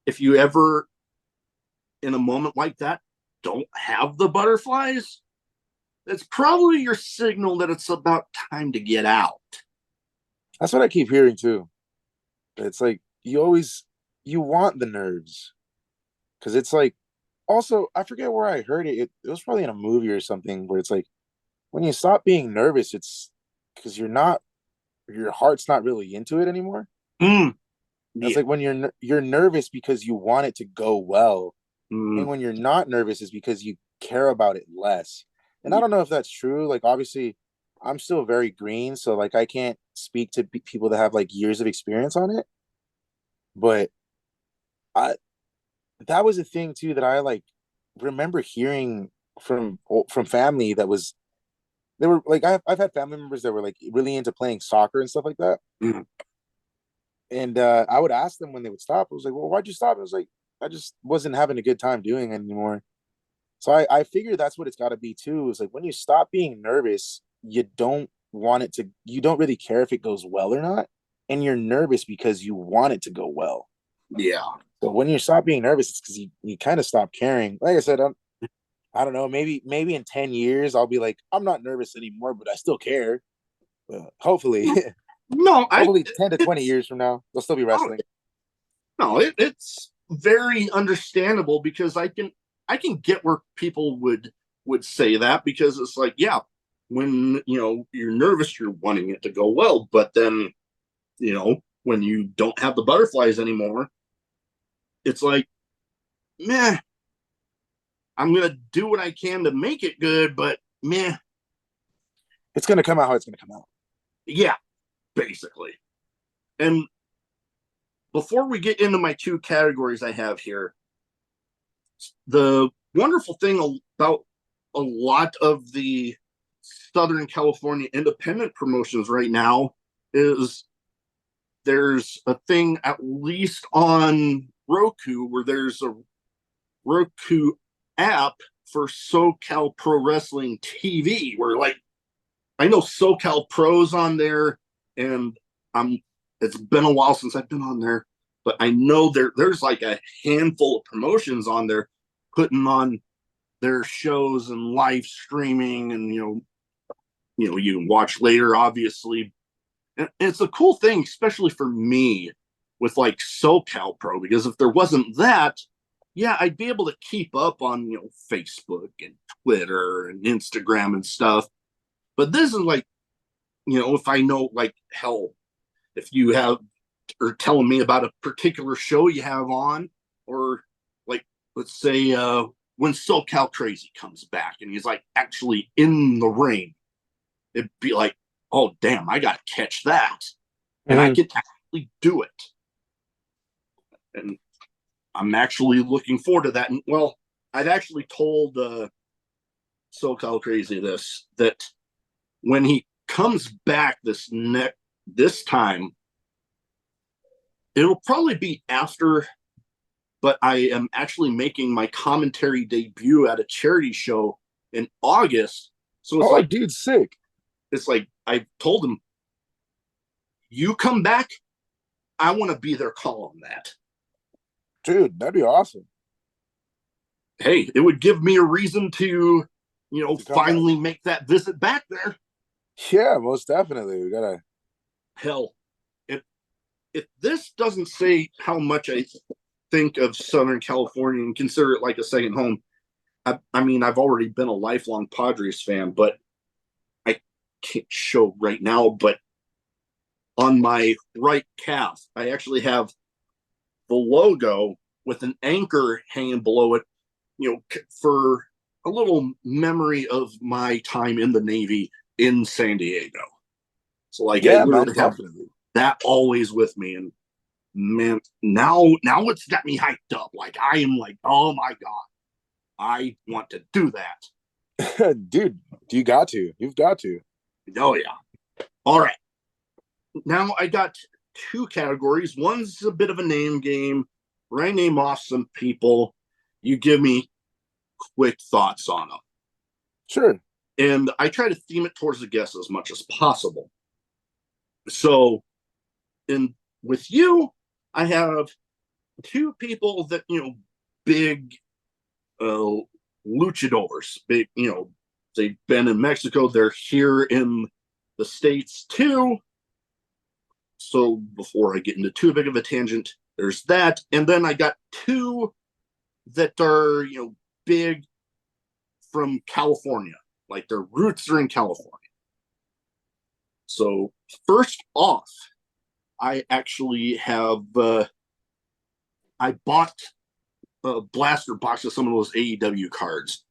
C: if you ever in a moment like that don't have the butterflies, that's probably your signal that it's about time to get out.
A: That's what I keep hearing too. It's like you want the nerves because it's like also I forget where I heard it. It was probably in a movie or something where it's like when you stop being nervous, it's because your heart's not really into it anymore.
C: Yeah.
A: It's like when you're nervous because you want it to go well, and when you're not nervous is because you care about it less. And I don't know if that's true. Like obviously, I'm still very green, so like I can't speak to people that have like years of experience on it. But I that was a thing too that I like remember hearing from family that was they were like I've had family members that were like really into playing soccer and stuff like that.
C: Mhm.
A: And I would ask them when they would stop. I was like, well, why'd you stop? I was like, I just wasn't having a good time doing it anymore. So I figure that's what it's got to be too. Is like when you stop being nervous, you don't really care if it goes well or not. And you're nervous because you want it to go well.
C: Yeah.
A: So when you stop being nervous, it's because you kind of stop caring. Like I said, I don't know, maybe in 10 years, I'll be like, I'm not nervous anymore, but I still care. Hopefully,
C: No,
A: hopefully 10 to 20 years from now, they'll still be
C: oh,
A: wrestling.
C: no, it's very understandable because I can get where people would say that, because it's like, yeah, when you're nervous, you're wanting it to go well, but then when you don't have the butterflies anymore, it's like, meh, I'm gonna do what I can to make it good, but meh,
A: It's going to come out how it's going to come out.
C: yeah, basically. And before we get into my two categories I have here, the wonderful thing about a lot of the Southern California independent promotions right now is there's a thing, at least on Roku, where there's a Roku app for SoCal Pro Wrestling TV, where like I know SoCal Pro's on there, and it's been a while since I've been on there, but I know there's like a handful of promotions on there putting on their shows and live streaming, and you can watch later, obviously. And it's a cool thing, especially for me with like SoCal Pro, because if there wasn't that, yeah, I'd be able to keep up on Facebook and Twitter and Instagram and stuff. But this is like, if I know, like, hell, if you have or telling me about a particular show you have on, or like, let's say when SoCal Crazy comes back and he's like actually in the ring, it'd be like, oh damn, I gotta catch that, and I can actually do it, and I'm actually looking forward to that. And well, I've actually told SoCal Crazy this, that when he comes back this time, it'll probably be after, but I am actually making my commentary debut at a charity show in August. So
A: Oh, dude, sick.
C: it's like I told him, you come back, I want to be there calling that.
A: Dude, that'd be awesome.
C: Hey, it would give me a reason to, finally
A: back.
C: make that visit back there.
A: Yeah, most definitely. We gotta.
C: Hell, if this doesn't say how much I think of Southern California and consider it like a second home, I mean, I've already been a lifelong Padres fan, but I can't show right now. But on my right calf, I actually have the logo with an anchor hanging below it, for a little memory of my time in the Navy in San Diego. So, like,
A: Yeah,
C: I literally
A: man,
C: have
A: definitely.
C: that always with me. And man, now it's got me hyped up. Like, I am like, oh my God, I want to do that.
A: Dude, you got to. You've got to.
C: Oh, yeah. All right. Now I got two categories. One's a bit of a name game where I name off some people. You give me quick thoughts on them.
A: Sure.
C: And I try to theme it towards the guest as much as possible. So, with you, I have two people that, big luchadors. Big, they've been in Mexico. They're here in the States too. So before I get into too big of a tangent, there's that. And then I got two that are, big from California. Like their roots are in California. So first off, I actually have I bought a blaster box of some of those AEW cards,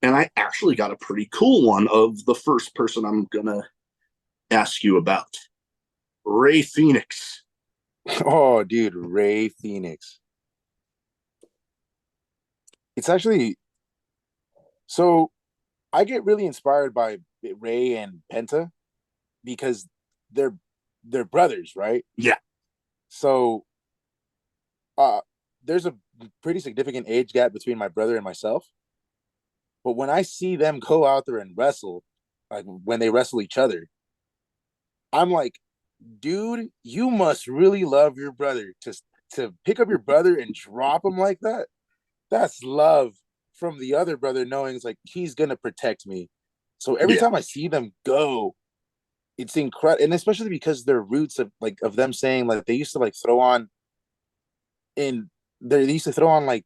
C: and I actually got a pretty cool one of the first person I'm gonna ask you about, Ray Phoenix.
A: Oh, dude, Ray Phoenix. It's actually so I get really inspired by Ray and Penta because they're brothers, right?
C: Yeah.
A: So there's a pretty significant age gap between my brother and myself. But when I see them go out there and wrestle, like when they wrestle each other, I'm like, dude, you must really love your brother to pick up your brother and drop him like that. That's love from the other brother, knowing it's like he's gonna protect me. So every
C: Yeah.
A: time I see them go, it's incredible, and especially because their roots of them saying like they used to like throw on in they used to throw on like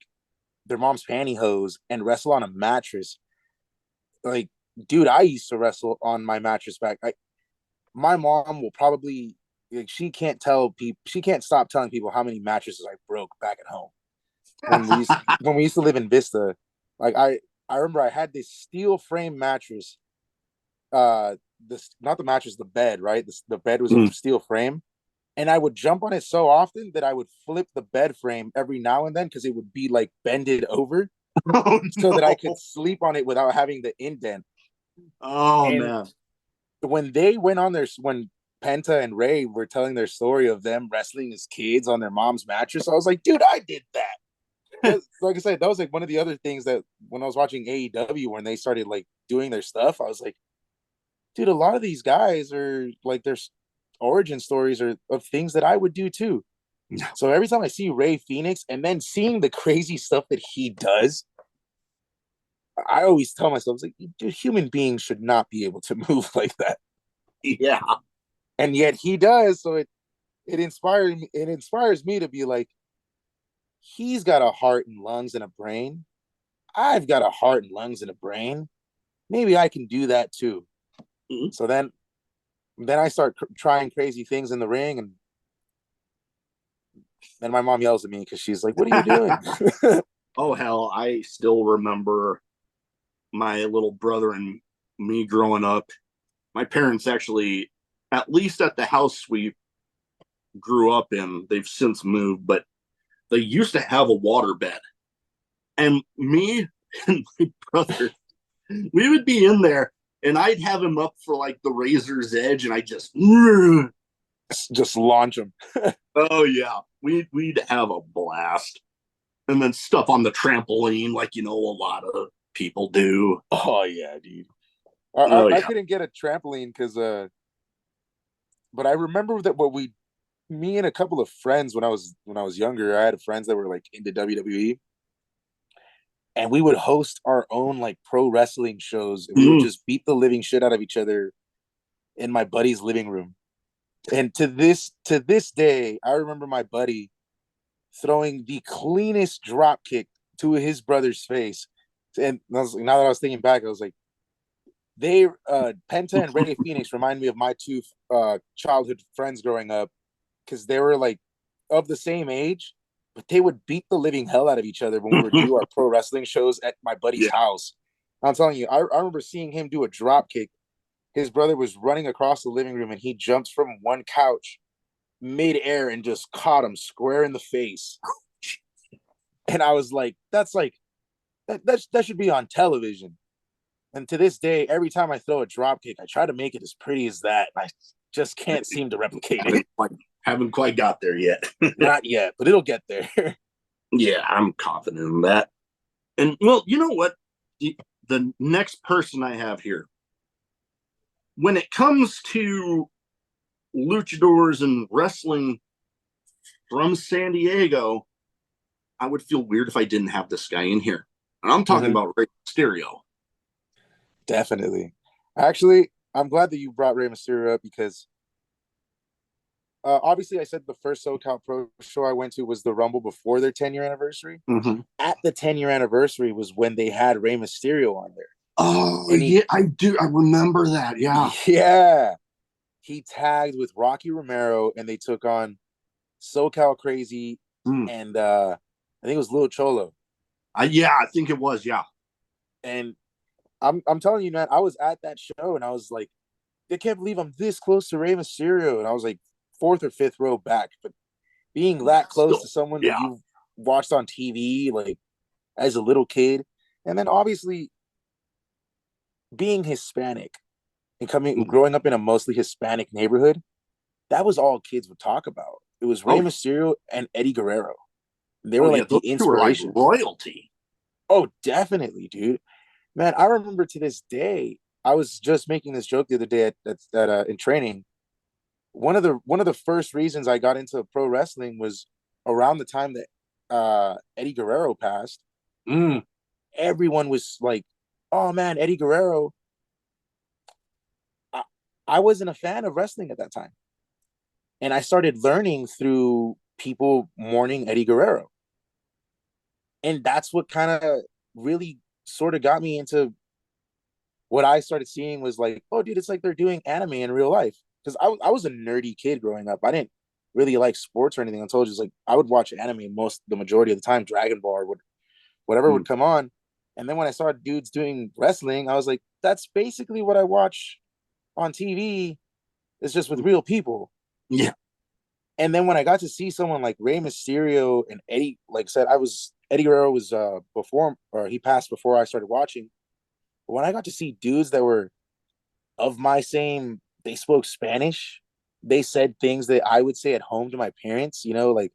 A: their mom's pantyhose and wrestle on a mattress. Like, dude, I used to wrestle on my mattress back. My mom will probably like she can't stop telling people how many mattresses I broke back at home when we used to live in Vista. Like I remember I had this steel frame mattress. This not the mattress, the bed, right? The bed was a steel frame, and I would jump on it so often that I would flip the bed frame every now and then because it would be like bended over
C: Oh,
A: so that I could
C: no.
A: sleep on it without having the indent.
C: Oh,
A: And
C: man.
A: when they went on when Penta and Ray were telling their story of them wrestling as kids on their mom's mattress, I was like, dude, I did that. Like I said, that was like one of the other things that when I was watching AEW, when they started like doing their stuff, I was like, dude, a lot of these guys are like their origin stories are of things that I would do too. So every time I see Ray Phoenix and then seeing the crazy stuff that he does, I always tell myself, it's like, dude, human beings should not be able to move like that.
C: Yeah.
A: And yet he does. So it inspires me to be like, he's got a heart and lungs and a brain. I've got a heart and lungs and a brain. Maybe I can do that too.
C: Mhm.
A: So then I start trying crazy things in the ring, and then my mom yells at me because she's like, "What are you doing?"
C: Oh, hell, I still remember my little brother and me growing up. My parents actually, at least at the house we grew up in, they've since moved, but they used to have a water bed. And me and my brother We would be in there, and I'd have him up for like the razor's edge, and I
A: just launch them.
C: oh yeah, we'd have a blast, and then stuff on the trampoline, like a lot of people do.
A: Oh yeah, dude. I,
C: Oh
A: I
C: yeah.
A: couldn't get a trampoline because but I remember that me and a couple of friends when I was younger, I had friends that were like into WWE, and we would host our own like pro wrestling shows, and we would
C: Mm.
A: just beat the living shit out of each other in my buddy's living room. And to this day, I remember my buddy throwing the cleanest drop kick to his brother's face. And now that I was thinking back, I was like, Penta and Ray Phoenix remind me of my two childhood friends growing up, because they were like of the same age, but they would beat the living hell out of each other when we would do our pro wrestling shows at my buddy's
C: Yeah.
A: house. I'm telling you, I remember seeing him do a drop kick. His brother was running across the living room, and he jumped from one couch mid-air and just caught him square in the face. And I was like, that's like that should be on television. And to this day, every time I throw a drop kick, I try to make it as pretty as that. I just can't seem to replicate it.
C: Haven't quite got there yet.
A: Not yet, but it'll get there.
C: Yeah, I'm confident in that. And well, you know what? The next person I have here, when it comes to luchadors and wrestling from San Diego, I would feel weird if I didn't have this guy in here. And I'm talking about Rey Mysterio.
A: Definitely. Actually, I'm glad that you brought Rey Mysterio up, because obviously I said the first SoCal Pro show I went to was the Rumble before their 10-year anniversary.
C: Mm-hmm.
A: At the 10-year anniversary was when they had Rey Mysterio on there.
C: Oh, yeah, I do. I remember that. Yeah.
A: Yeah. He tagged with Rocky Romero, and they took on SoCal Crazy and I think it was Lil Cholo.
C: Yeah, I think it was. Yeah.
A: And I'm telling you, man, I was at that show, and I was like, I can't believe I'm this close to Rey Mysterio. And I was like fourth or fifth row back. But being that close to someone that you've watched on TV, like as a little kid, and then obviously being Hispanic and growing up in a mostly Hispanic neighborhood, that was all kids would talk about. It was Rey Mysterio and Eddie Guerrero. They were like the inspiration.
C: Were like royalty.
A: Oh, definitely, dude. Man, I remember to this day, I was just making this joke the other day in training. One of the first reasons I got into pro wrestling was around the time that Eddie Guerrero passed. Everyone was like, "Oh man, Eddie Guerrero." I wasn't a fan of wrestling at that time, and I started learning through people mourning Eddie Guerrero, and that's what kind of really sort of got me into what I started seeing was like, oh, dude, it's like they're doing anime in real life. Because I was a nerdy kid growing up. I didn't really like sports or anything. I told you, like I would watch anime the majority of the time. Dragon Ball whatever would come on. And then when I saw dudes doing wrestling, I was like, that's basically what I watch on TV. It's just with real people.
C: Yeah.
A: And then when I got to see someone like Rey Mysterio and Eddie, like I said, Eddie Guerrero was he passed before I started watching. But when I got to see dudes that were of my same, they spoke Spanish. They said things that I would say at home to my parents, like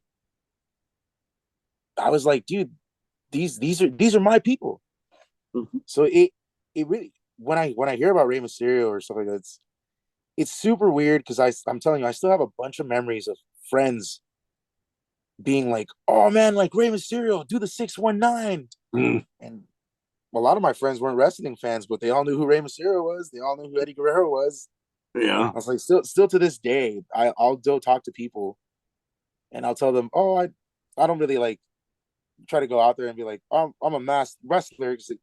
A: I was like, dude, these are my people. So it really, when I hear about Rey Mysterio or stuff like that, it's super weird, because I'm telling you, I still have a bunch of memories of friends being like, oh man, like Rey Mysterio, do the 619. And a lot of my friends weren't wrestling fans, but they all knew who Rey Mysterio was. They all knew who Eddie Guerrero was.
C: Yeah.
A: I was like, still to this day, I'll go talk to people, and I'll tell them, oh, I don't really like try to go out there and be like, oh, I'm a masked wrestler, because it,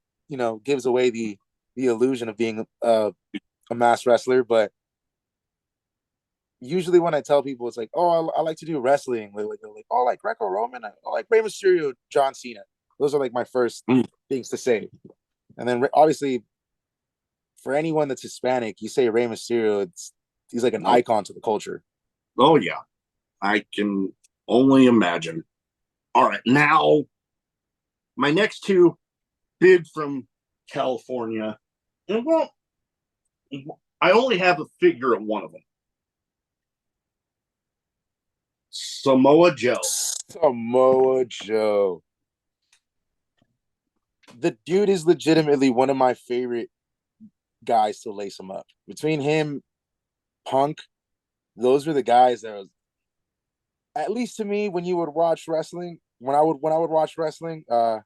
A: gives away the illusion of being a masked wrestler. But usually when I tell people, it's like, oh, I like to do wrestling. They're like, oh, like Greco-Roman, I like Rey Mysterio, John Cena. Those are like my first things to say. And then obviously, for anyone that's Hispanic, you say Rey Mysterio, he's like an icon to the culture.
C: Oh yeah, I can only imagine. All right, now my next two, big from California, Well, I only have a figure of one of them. Samoa Joe.
A: Samoa Joe. The dude is legitimately one of my favorite guys to lace him up. Between him, Punk, those were the guys that was, at least to me, when you would watch wrestling, when I would watch wrestling, I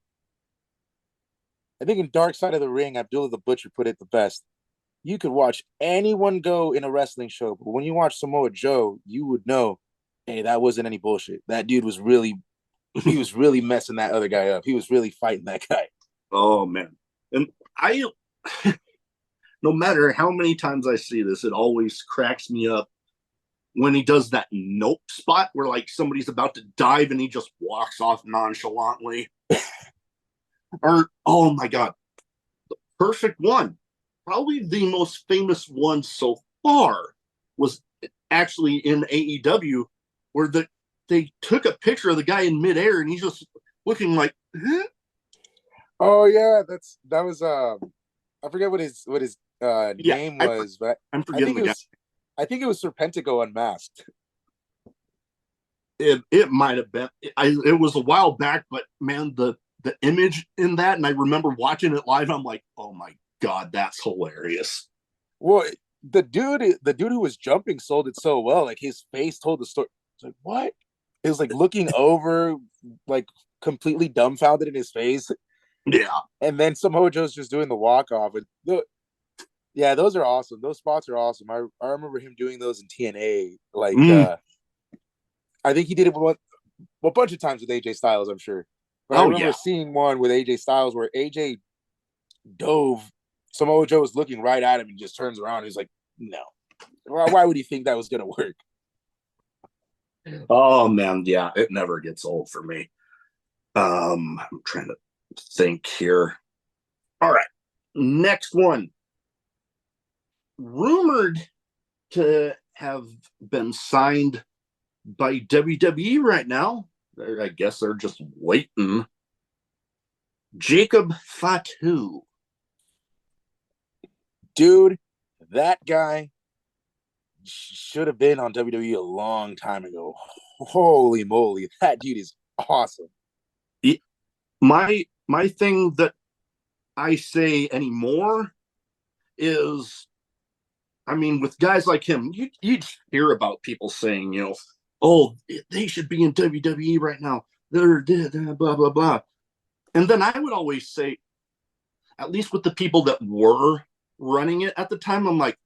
A: think in Dark Side of the Ring, Abdullah the Butcher put it the best. You could watch anyone go in a wrestling show, but when you watch Samoa Joe, you would know, hey, that wasn't any bullshit. That dude was really, he was really messing that other guy up. He was really fighting that guy.
C: Oh man. And I no matter how many times I see this, it always cracks me up when he does that nope spot where like somebody's about to dive and he just walks off nonchalantly. Or oh my god, the perfect one, probably the most famous one so far, was actually in AEW, where they took a picture of the guy in midair and he's just looking like, huh?
A: Oh yeah, that was I forget what his name was, but
C: I'm forgetting the guy.
A: I think it was Serpentico Unmasked.
C: It might have been. It was a while back, but man, the image in that, and I remember watching it live. I'm like, oh my god, that's hilarious.
A: Well, the dude who was jumping sold it so well. Like his face told the story. It's like what? It was like looking over, like completely dumbfounded in his face.
C: Yeah.
A: And then Samoa Joe's just doing the walk off. And yeah, those are awesome. Those spots are awesome. I remember him doing those in TNA. Like I think he did it a bunch of times with AJ Styles, I'm sure. But I remember seeing one with AJ Styles where AJ dove. Samoa Joe was looking right at him and just turns around. He's like, no. Why would he think that was going to work?
C: Oh, man. Yeah, it never gets old for me. I'm trying to think here. All right. Next one. Rumored to have been signed by WWE right now. I guess they're just waiting. Njpw.
A: Dude, that guy should have been on WWE a long time ago. Holy moly, that dude is awesome.
C: My thing that I say anymore is, I mean, with guys like him, you'd hear about people saying, you know, oh, they should be in WWE right now. They're blah, blah, blah. And then I would always say, at least with the people that were running it at the time, I'm like,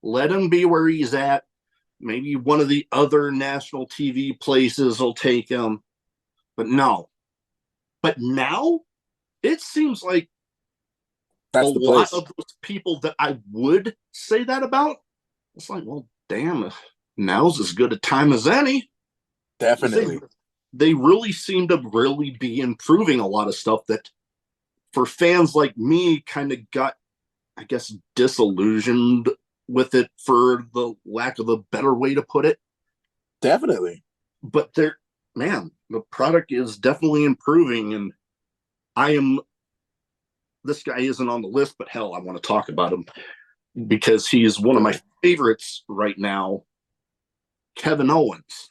C: let him be where he's at. Maybe one of the other national TV places will take him. But no. But now, it seems like
A: that's
C: a lot of those people that I would say that about, it's like, well, damn, now's as good a time as any.
A: Definitely.
C: They really seem to really be improving a lot of stuff that, for fans like me, kind of got, I guess, disillusioned with it, for the lack of a better way to put it.
A: Definitely.
C: But man, the product is definitely improving, and this guy isn't on the list, but hell, I want to talk about him because he is one of my favorites right now, Kevin Owens.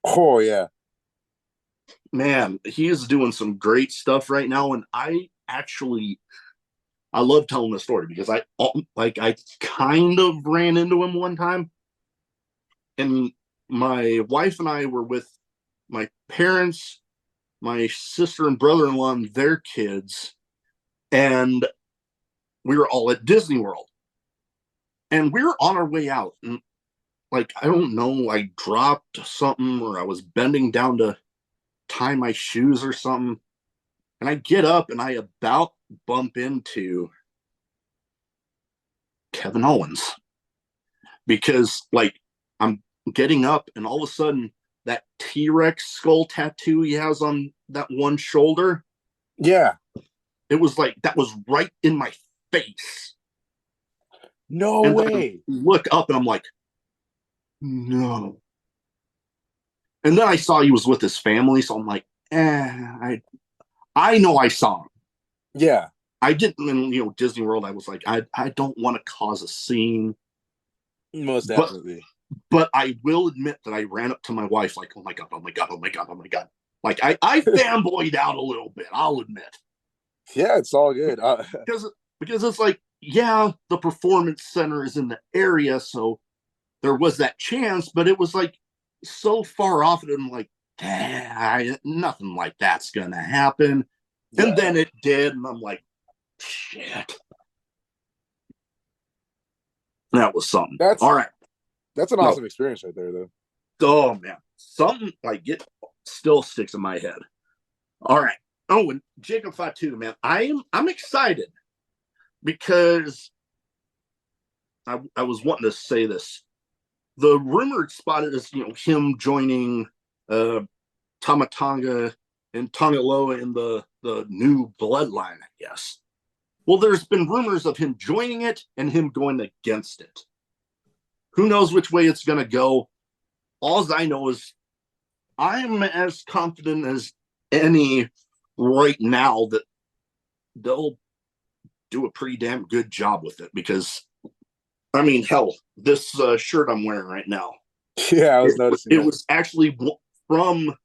A: Oh, yeah.
C: Man, he is doing some great stuff right now, and I love telling the story because I kind of ran into him one time, and my wife and I were with my parents, my sister and brother-in-law, and their kids, and we were all at Disney World, and we were on our way out, and like, I don't know, I dropped something, or I was bending down to tie my shoes or something, and I get up and I about bump into Kevin Owens, because like, I'm getting up and all of a sudden that T-Rex skull tattoo he has on that one shoulder,
A: yeah,
C: it was like that was right in my face.
A: No way.
C: I look up and I'm like, no. And then I saw he was with his family, so I'm like, I know I saw him.
A: Yeah,
C: I didn't, Disney World. I was like, I don't want to cause a scene,
A: most
C: but
A: definitely.
C: I will admit that I ran up to my wife like, oh my god, oh my god, oh my god, oh my god. Like I fanboyed out a little bit. I'll admit.
A: Yeah, it's all good.
C: because it's like, yeah, the performance center is in the area, so there was that chance, but it was like so far off, and I'm like, nothing like that's gonna happen. And
A: yeah,
C: then it did, and I'm like, shit, that was something. All
A: that's
C: right,
A: that's an
C: no,
A: awesome experience right there, though.
C: oh man, something like it still sticks in my head. All right. Oh, and Jacob Fatu, man, I'm excited because I was wanting to say this. The rumored spot is, him joining Tamatanga and Tongaloa in the new bloodline, I guess. Well, there's been rumors of him joining it and him going against it. Who knows which way it's going to go? All I know is I'm as confident as any right now that they'll do a pretty damn good job with it, because I mean, hell, this shirt I'm wearing right now,
A: Yeah, I was noticing
C: it
A: that
C: was actually from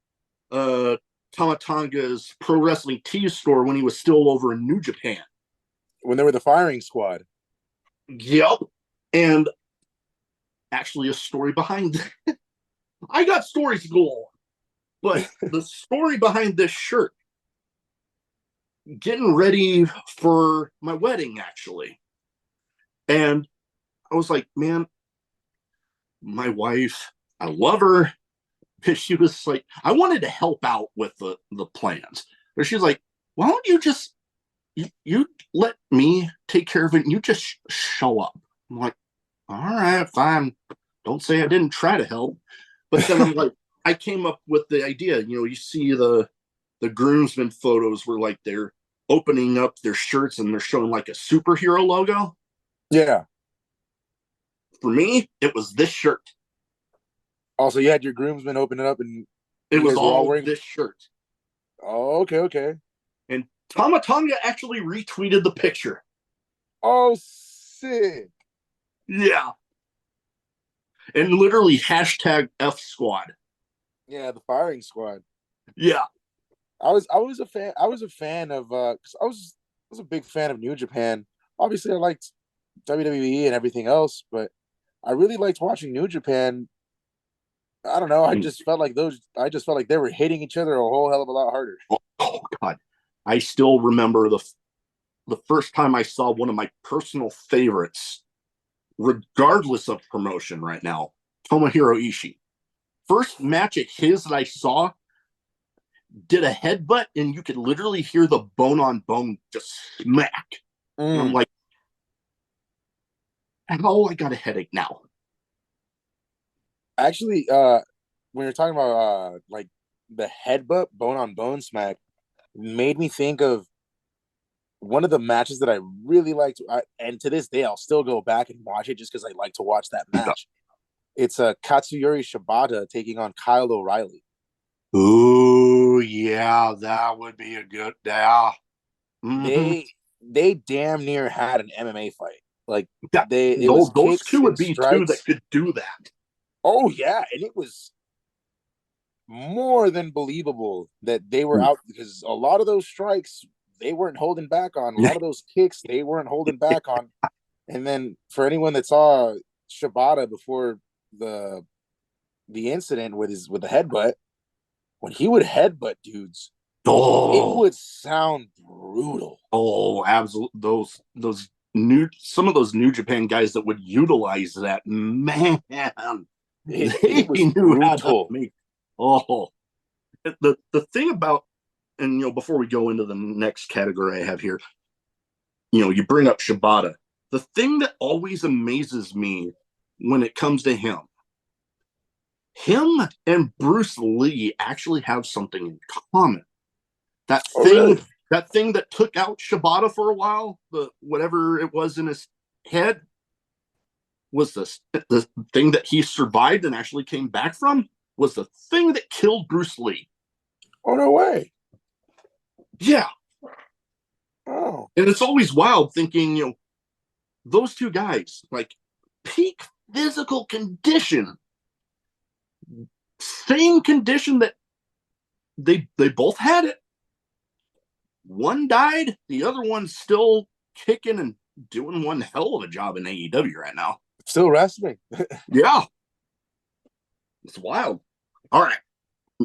C: uh, Tamatonga's pro wrestling tee store when he was still over in New Japan.
A: when they were the firing squad.
C: Yep. And actually, a story behind it. I got stories to go on, but the story behind this shirt, getting ready for my wedding, actually. And I was like, man, my wife, I love her. She was like, I wanted to help out with the plans. But she's like, why don't you just you let me take care of it and you just show up? I'm like, all right, fine. Don't say I didn't try to help. But then I'm like, I came up with the idea. You see the groomsmen photos where like they're opening up their shirts and they're showing like a superhero logo.
A: Yeah.
C: For me, it was this shirt.
A: Also, you had your groomsmen open it up, and
C: It
A: you
C: was
A: guys were all
C: all
A: wearing.
C: this shirt.
A: Oh, okay, okay.
C: And Tamatonga actually retweeted the picture.
A: Oh, sick.
C: Yeah. And literally hashtag F squad.
A: Yeah, the firing squad.
C: Yeah.
A: I was a fan. I was a fan of. Cause I was a big fan of New Japan. Obviously, I liked WWE and everything else, but I really liked watching New Japan. I don't know. I just felt like those. I just felt like they were hitting each other a whole hell of a lot harder.
C: Oh God. I still remember the first time I saw one of my personal favorites, regardless of promotion right now, Tomohiro Ishii. First match of his that I saw, did a headbutt, and you could literally hear the bone on bone just smack. And I'm like, oh, I got a headache now.
A: Actually, when you're talking about like the headbutt, bone on bone smack, made me think of one of the matches that I really liked, and to this day I'll still go back and watch it just because I like to watch that match. It's Katsuyori Shibata taking on Kyle O'Reilly.
C: Ooh, yeah, that would be a good. Yeah. Mm-hmm.
A: They damn near had an MMA fight. Like
C: Yeah,
A: it was
C: those
A: kicks
C: two would
A: and
C: be two that
A: strikes.
C: could do that.
A: Oh yeah, and it was more than believable that they were out, because a lot of those strikes they weren't holding back on. A lot of those kicks they weren't holding back on. And then for anyone that saw Shibata before the incident with the headbutt, when he would headbutt dudes, it
C: Oh,
A: would sound brutal.
C: oh, absolutely. Some of those New Japan guys that would utilize that, man, they
A: It was
C: knew how to
A: brutal.
C: make. Oh, the thing about, and before we go into the next category I have here, you bring up Shibata. The thing that always amazes me when it comes to him and Bruce Lee actually have something in common. That
A: Oh,
C: thing,
A: really?
C: that thing that took out Shibata for a while, the whatever it was in his head, was the thing that he survived and actually came back from, was the thing that killed Bruce Lee.
A: Oh, no way.
C: Yeah.
A: Oh,
C: And it's always wild thinking, those two guys, like peak physical condition, same condition that they both had it. One died, the other one's still kicking and doing one hell of a job in AEW right now.
A: still wrestling.
C: Yeah, it's wild. All right,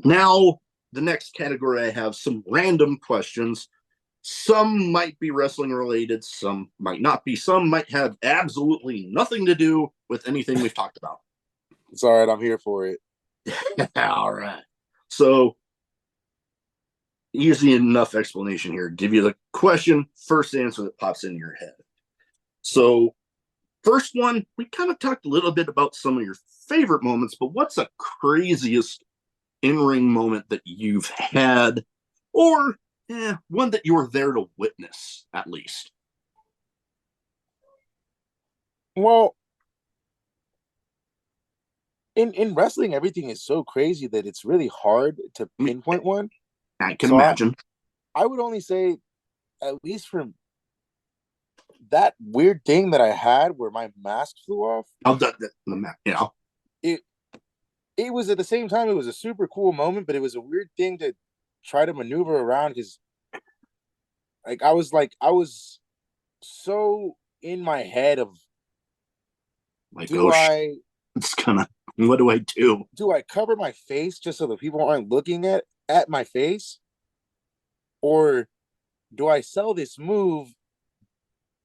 C: now the next category I have some random questions. Some might be wrestling related, some might not be, some might have absolutely nothing to do with anything we've talked about.
A: It's all right. I'm here for it.
C: All right. So, easy enough explanation here. Give you the question, first answer that pops into your head. So, first one, we kind of talked a little bit about some of your favorite moments, but what's the craziest in-ring moment that you've had, or one that you were there to witness, at least?
A: Well, in wrestling, everything is so crazy that it's really hard to pinpoint one.
C: I can
A: So
C: imagine.
A: I would only say, at least from that weird thing that I had where my mask flew off. It it was at the same time, it was a super cool moment, but it was a weird thing to try to maneuver around because I was so in my head of
C: Like,
A: do I
C: it's kind of, what do I do?
A: do I cover my face just so that people aren't looking at my face, or do I sell this move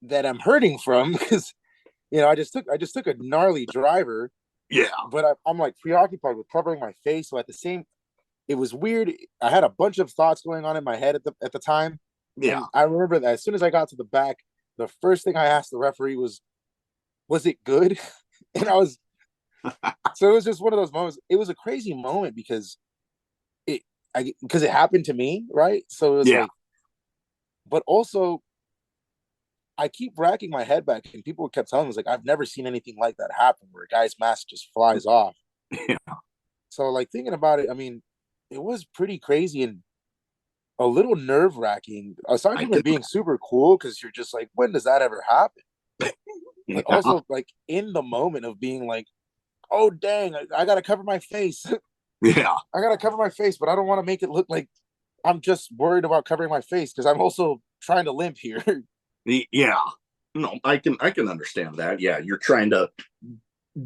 A: that I'm hurting from because I just took a gnarly driver,
C: Yeah.
A: but I'm like preoccupied with covering my face. So at the same, it was weird. I had a bunch of thoughts going on in my head at the time,
C: Yeah.
A: and I remember that as soon as I got to the back, the first thing I asked the referee was it good? And so it was just one of those moments. It was a crazy moment because it happened to me, right? So it was
C: Yeah.
A: like, but also I keep racking my head back, and people kept telling me, like, I've never seen anything like that happen where a guy's mask just flies off.
C: Yeah.
A: So, like, thinking about it, I mean, it was pretty crazy and a little nerve wracking, aside from it being super cool, because you're just like, when does that ever happen?
C: Yeah.
A: But also, like, in the moment of being like, oh, dang, I got to cover my face.
C: Yeah.
A: I got to cover my face, but I don't want to make it look like I'm just worried about covering my face because I'm also trying to limp here.
C: Yeah. No, I can understand that. Yeah, you're trying to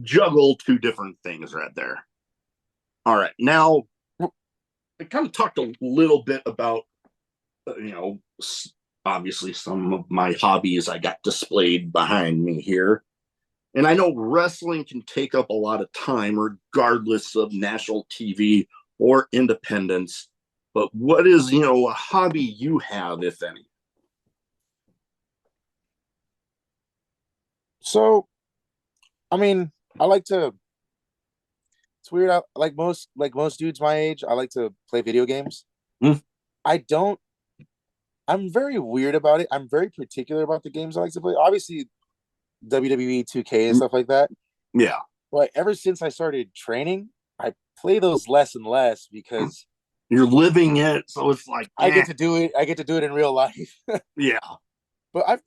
C: juggle two different things right there. All right. Now, I kind of talked a little bit about, obviously some of my hobbies I got displayed behind me here. And I know wrestling can take up a lot of time, regardless of national TV or independence. But what is, a hobby you have, if any?
A: So, I mean, I like to. It's weird. Like most dudes my age, I like to play video games.
C: Hmm?
A: I don't. I'm very weird about it. I'm very particular about the games I like to play. Obviously, WWE 2K and stuff like that.
C: Yeah.
A: But ever since I started training, I play those less and less because
C: You're living it, so it's like,
A: I get to do it. I get to do it in real life.
C: yeah.
A: But I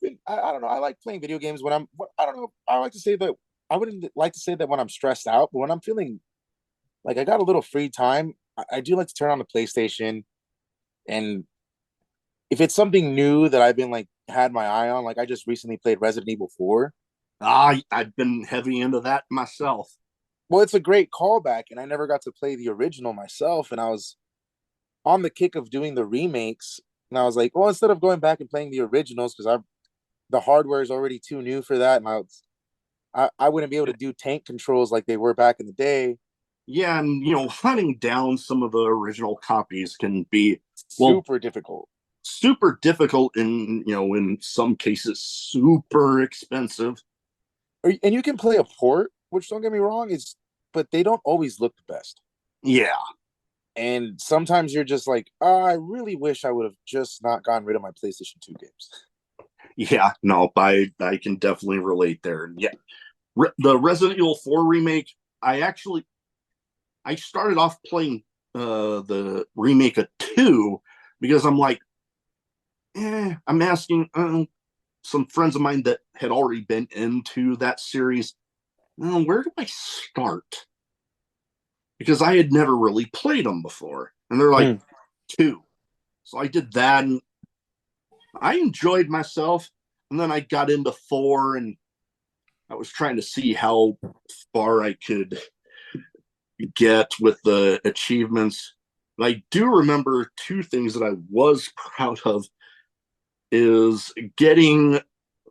A: don't know. I like playing video games when I don't know. I like to say that I wouldn't like to say that when I'm stressed out, but when I'm feeling like I got a little free time, I do like to turn on the PlayStation. And if it's something new that I've been like had my eye on, like I just recently played Resident Evil 4.
C: I've been heavy into that myself.
A: Well, it's a great callback, and I never got to play the original myself. And I was on the kick of doing the remakes, and I was like, well, instead of going back and playing the originals, because the hardware is already too new for that, and I wouldn't be able to do tank controls like they were back in the day.
C: Yeah, and hunting down some of the original copies can be
A: Super difficult.
C: super difficult, and in some cases super expensive.
A: And you can play a port, which don't get me wrong, but they don't always look the best.
C: Yeah.
A: And sometimes you're just like, oh, I really wish I would have just not gotten rid of my PlayStation 2 games.
C: Yeah, no, I can definitely relate there. Yeah. The Resident Evil 4 remake, I started off playing the remake of 2 because I'm like, I'm asking some friends of mine that had already been into that series, where do I start? Because I had never really played them before. And they're like,
A: Hmm.
C: two. So I did that and I enjoyed myself. And then I got into four and I was trying to see how far I could get with the achievements. But I do remember two things that I was proud of is getting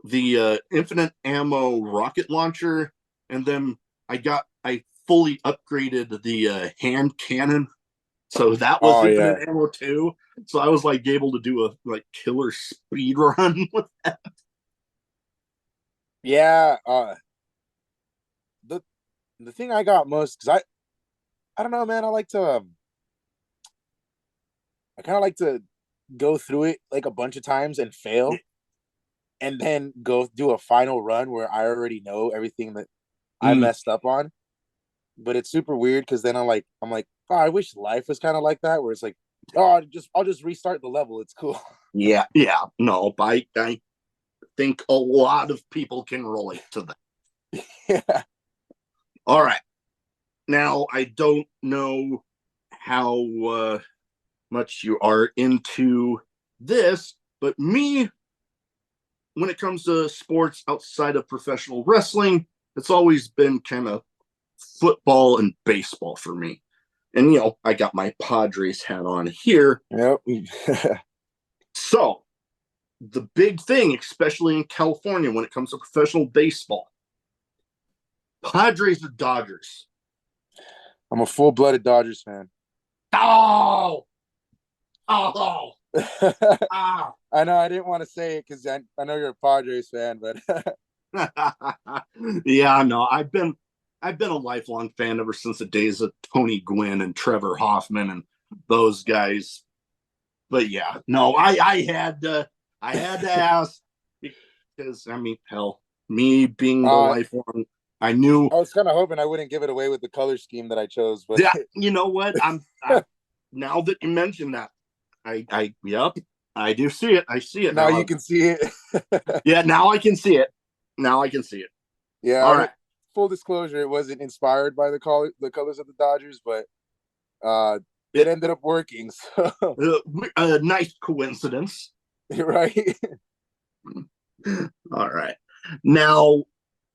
C: the infinite ammo rocket launcher, and then I fully upgraded the hand cannon, so that was
A: Oh yeah,
C: infinite ammo too. So I was like able to do a like killer speed run with that.
A: yeah. The the thing I got most because I don't know, man. I kind of like to go through it like a bunch of times and fail, and then go do a final run where I already know everything that I
C: Mm,
A: messed up on. But it's super weird because then I'm like, oh, I wish life was kind of like that, where it's like, oh, I'll just restart the level. It's cool.
C: yeah, yeah. No, I think a lot of people can relate to that.
A: Yeah.
C: All right. Now I don't know how much you are into this, but me, when it comes to sports outside of professional wrestling, it's always been kind of football and baseball for me. And, I got my Padres hat on here.
A: Yep.
C: So, the big thing, especially in California, when it comes to professional baseball, Padres or Dodgers?
A: I'm a full blooded Dodgers fan.
C: Oh, oh, ah.
A: I know I didn't want to say it because I know you're a Padres fan, but
C: Yeah, no, I've been a lifelong fan ever since the days of Tony Gwynn and Trevor Hoffman and those guys. But yeah, no, I had to ask because I mean, hell, me being the
A: uh,
C: lifelong, I knew.
A: I was kind of hoping I wouldn't give it away with the color scheme that I chose. But
C: Yeah, you know what? Now that you mention that, yep, I do see it. I see it
A: now
C: now.
A: you can see it.
C: Yeah, now I can see it. Now I can see it.
A: Yeah,
C: All right.
A: full disclosure, it wasn't inspired by the colors of the Dodgers, but it
C: It
A: ended up working. So
C: a nice coincidence.
A: right.
C: All right. Now,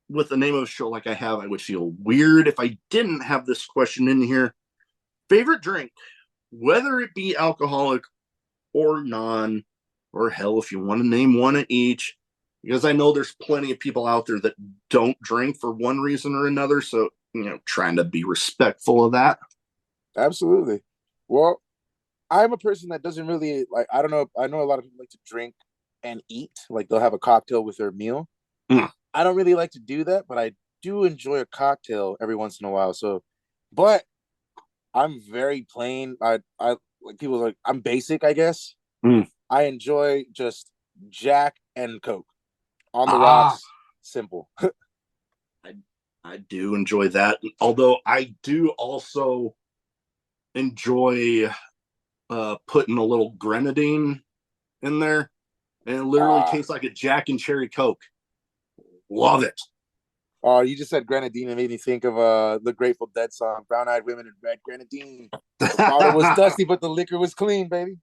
C: with the name of a show like I have, I would feel weird if I didn't have this question in here. Favorite drink, whether it be alcoholic or non, or hell, if you want to name one of each, because I know there's plenty of people out there that don't drink for one reason or another. So, trying to be respectful of that.
A: Absolutely. Well, I'm a person that doesn't really like. I don't know. I know a lot of people like to drink and eat. Like they'll have a cocktail with their meal.
C: Mm.
A: I don't really like to do that, but I do enjoy a cocktail every once in a while. So, but I'm very plain. I like people like I'm basic, I guess.
C: Mm.
A: I enjoy just Jack and Coke on the
C: Ah,
A: rocks. Simple.
C: I, I do enjoy that. Although I do also enjoy putting a little grenadine in there, and it literally
A: Ah,
C: tastes like a Jack and Cherry Coke. Love it.
A: oh, you just said grenadine and made me think of the Grateful Dead song, Brown Eyed Women and Red Grenadine. The bottle was dusty, but the liquor was clean, baby.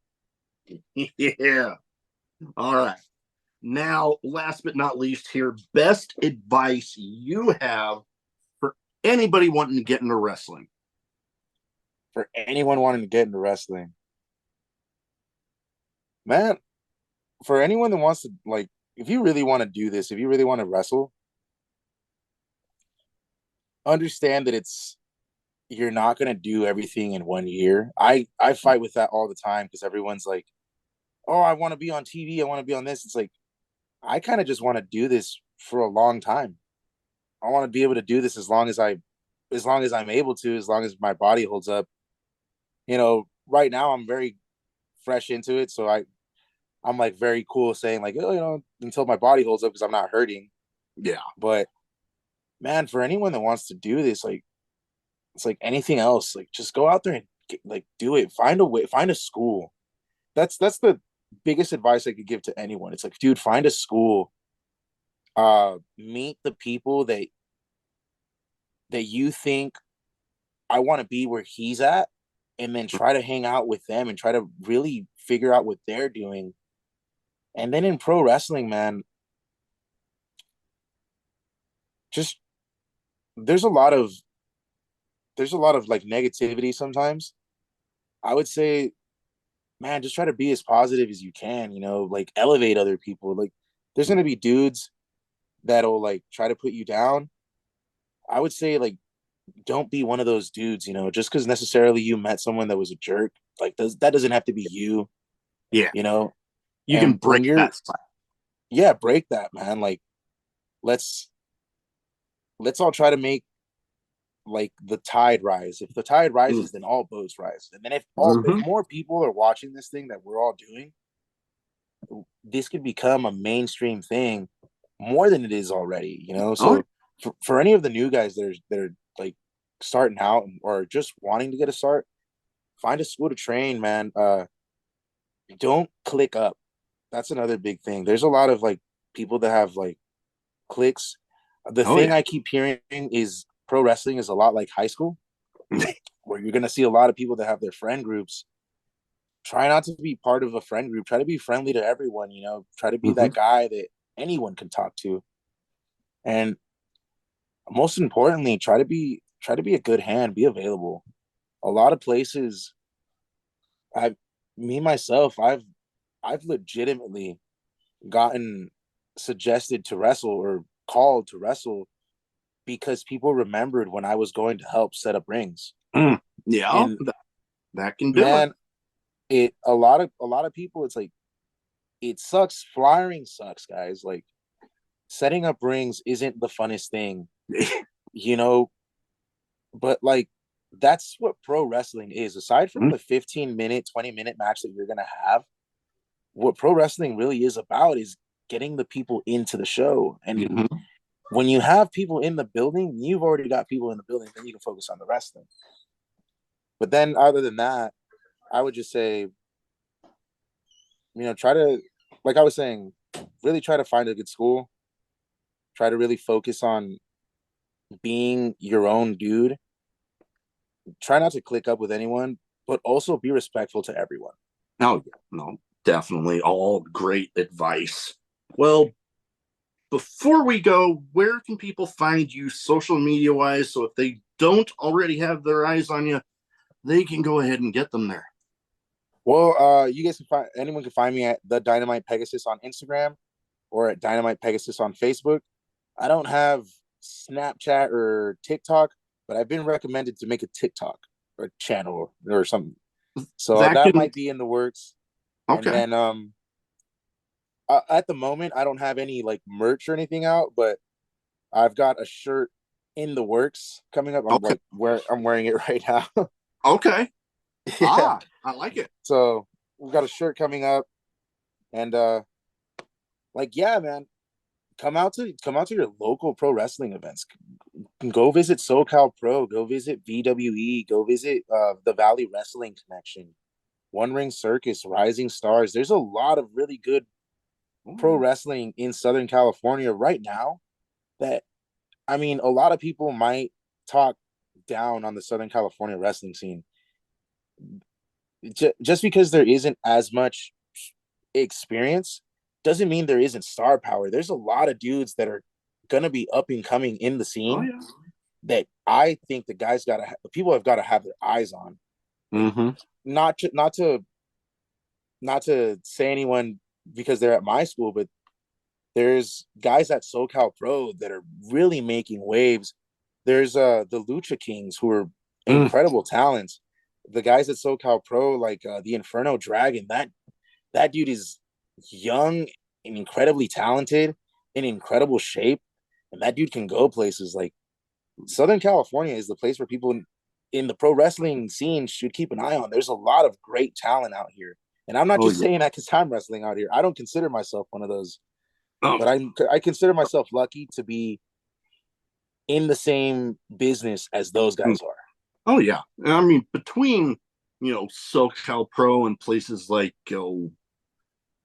C: Yeah. All right. Now, last but not least, here, best advice you have for anybody wanting to get into wrestling.
A: For anyone wanting to get into wrestling, man, for anyone that wants to, like, if you really want to do this, if you really want to wrestle, understand that you're not going to do everything in 1 year. I fight with that all the time because everyone's like, oh, I want to be on TV, I want to be on this. It's like, I kind of just want to do this for a long time. I want to be able to do this as long as I'm able to, as long as my body holds up. Right now I'm very fresh into it, so I'm like very cool saying like, oh, until my body holds up because I'm not hurting.
C: Yeah.
A: But man, for anyone that wants to do this, like, it's like anything else, like just go out there and do it. Find a way, find a school. That's biggest advice I could give to anyone. It's like, dude, find a school, meet the people that you think I want to be where he's at, and then try to hang out with them and try to really figure out what they're doing. And then in pro wrestling, man, just there's a lot of like negativity sometimes. I would say, man, just try to be as positive as you can, like elevate other people. Like there's gonna be dudes that'll like try to put you down. I would say like don't be one of those dudes, just because necessarily you met someone that was a jerk, like that doesn't have to be you,
C: Yeah.
A: you know.
C: You can
A: And when
C: break
A: you're
C: that spot.
A: yeah, break that, man. Like let's all try to make like the tide rise. If the tide rises, then all boats rise. And then if more people are watching this thing that we're all doing, this could become a mainstream thing more than it is already, So for any of the new guys that are like starting out or just wanting to get a start, find a school to train, man. Don't click up. That's another big thing. There's a lot of like people that have like cliques. The thing I keep hearing is pro wrestling is a lot like high school, where you're gonna see a lot of people that have their friend groups. Try not to be part of a friend group. Try to be friendly to everyone, Try to be that guy that anyone can talk to. And most importantly, try to be a good hand, be available. A lot of places I've legitimately gotten suggested to wrestle or called to wrestle because people remembered when I was going to help set up rings.
C: Yeah,
A: and
C: that can do
A: man, a lot of people, it's like, it sucks. Flyering sucks, guys. Like setting up rings isn't the funnest thing, but like that's what pro wrestling is. Aside from the 15-minute, 20-minute match that you're gonna have, what pro wrestling really is about is getting the people into the show. And when you have people in the building, you've already got people in the building, then you can focus on the wrestling. But then other than that, I would just say, try to, like I was saying, really try to find a good school. Try to really focus on being your own dude. Try not to click up with anyone, but also be respectful to everyone.
C: Oh, yeah, no, definitely all great advice. Well, before we go, where can people find you social media wise? So if they don't already have their eyes on you, they can go ahead and get them there.
A: Well, you guys anyone can find me at the Dynamite Pegasus on Instagram or at Dynamite Pegasus on Facebook. I don't have Snapchat or TikTok, but I've been recommended to make a TikTok or channel or something. So that might be in the works. Okay. And then at the moment, I don't have any like merch or anything out, but I've got a shirt in the works coming up. I'm wearing it right now.
C: Okay.
A: Yeah.
C: I like it.
A: So we've got a shirt coming up, and yeah, man, come out to your local pro wrestling events. Go visit SoCal Pro. Go visit VWE. Go visit the Valley Wrestling Connection, One Ring Circus, Rising Stars. There's a lot of really good pro wrestling in Southern California right now that, I mean, a lot of people might talk down on the Southern California wrestling scene just because there isn't as much experience doesn't mean there isn't star power. There's a lot of dudes that are gonna be up and coming in the scene that I think the people have got to have their eyes on. Not to say anyone because they're at my school, but there's guys at SoCal Pro that are really making waves. There's the Lucha Kings who are incredible talents. The guys at SoCal Pro, like the Inferno Dragon, that dude is young and incredibly talented, in incredible shape, and that dude can go places. Like Southern California is the place where people in the pro wrestling scene should keep an eye on. There's a lot of great talent out here, and I'm not just saying that because I'm wrestling out here. I don't consider myself one of those, but I consider myself lucky to be in the same business as those guys are.
C: Oh yeah, I mean between SoCal Pro and places like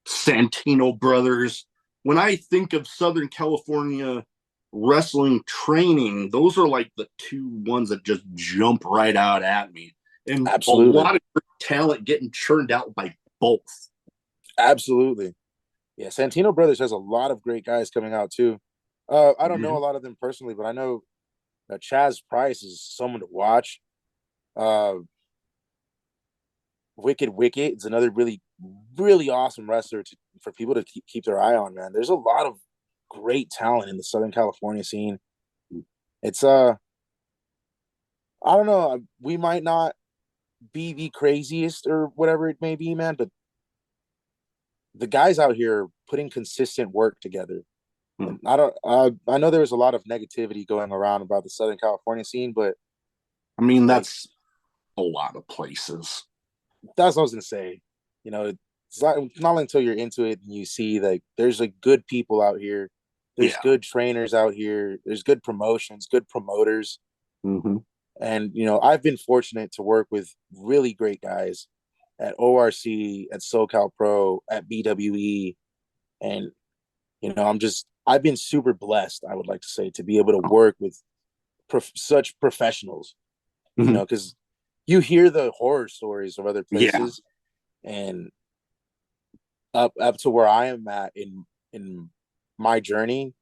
C: Santino brothers. When I think of Southern California wrestling training, those are like the two ones that just jump right out at me. And a
A: Absolutely.
C: lot of talent getting churned out by both.
A: Absolutely. Yeah, Santino Brothers has a lot of great guys coming out too. I don't know a lot of them personally, but I know that Chaz Price is someone to watch. Uh, Wicked Wicket is another really, really awesome wrestler for people to keep their eye on, man. There's a lot of great talent in the Southern California scene. It's I don't know, we might not be the craziest or whatever it may be, man, but the guys out here are putting consistent work together. And I know there was a lot of negativity going around about the Southern California scene, but
C: I mean, that's a lot of places.
A: That's what I was gonna say. You know, it's not until you're into it and you see like there's like good people out here, there's good trainers out here, there's good promotions, good promoters, and I've been fortunate to work with really great guys at ORC, at SoCal Pro, at BWE, and I've been super blessed. I would like to say to be able to work with such professionals, because you hear the horror stories of other places, and up to where I am at in my journey,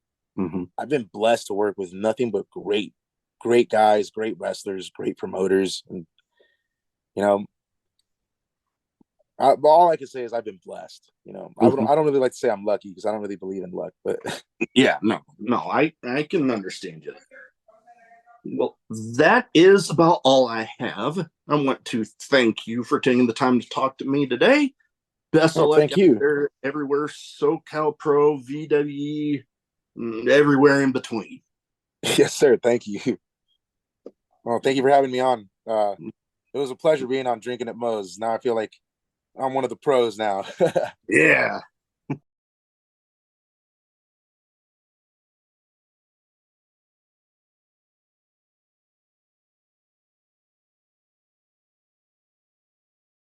A: I've been blessed to work with nothing but great guys, great wrestlers, great promoters, and all I can say is I've been blessed. I don't really like to say I'm lucky because I don't really believe in luck, but
C: I can understand you. Well, that is about all I have. I want to thank you for taking the time to talk to me today. Best of luck
A: thank you.
C: there, everywhere, SoCal Pro, VWE, everywhere in between.
A: Yes, sir. Thank you. Well, thank you for having me on. It was a pleasure being on Drinking at Moe's. Now I feel like I'm one of the pros now.
C: Yeah.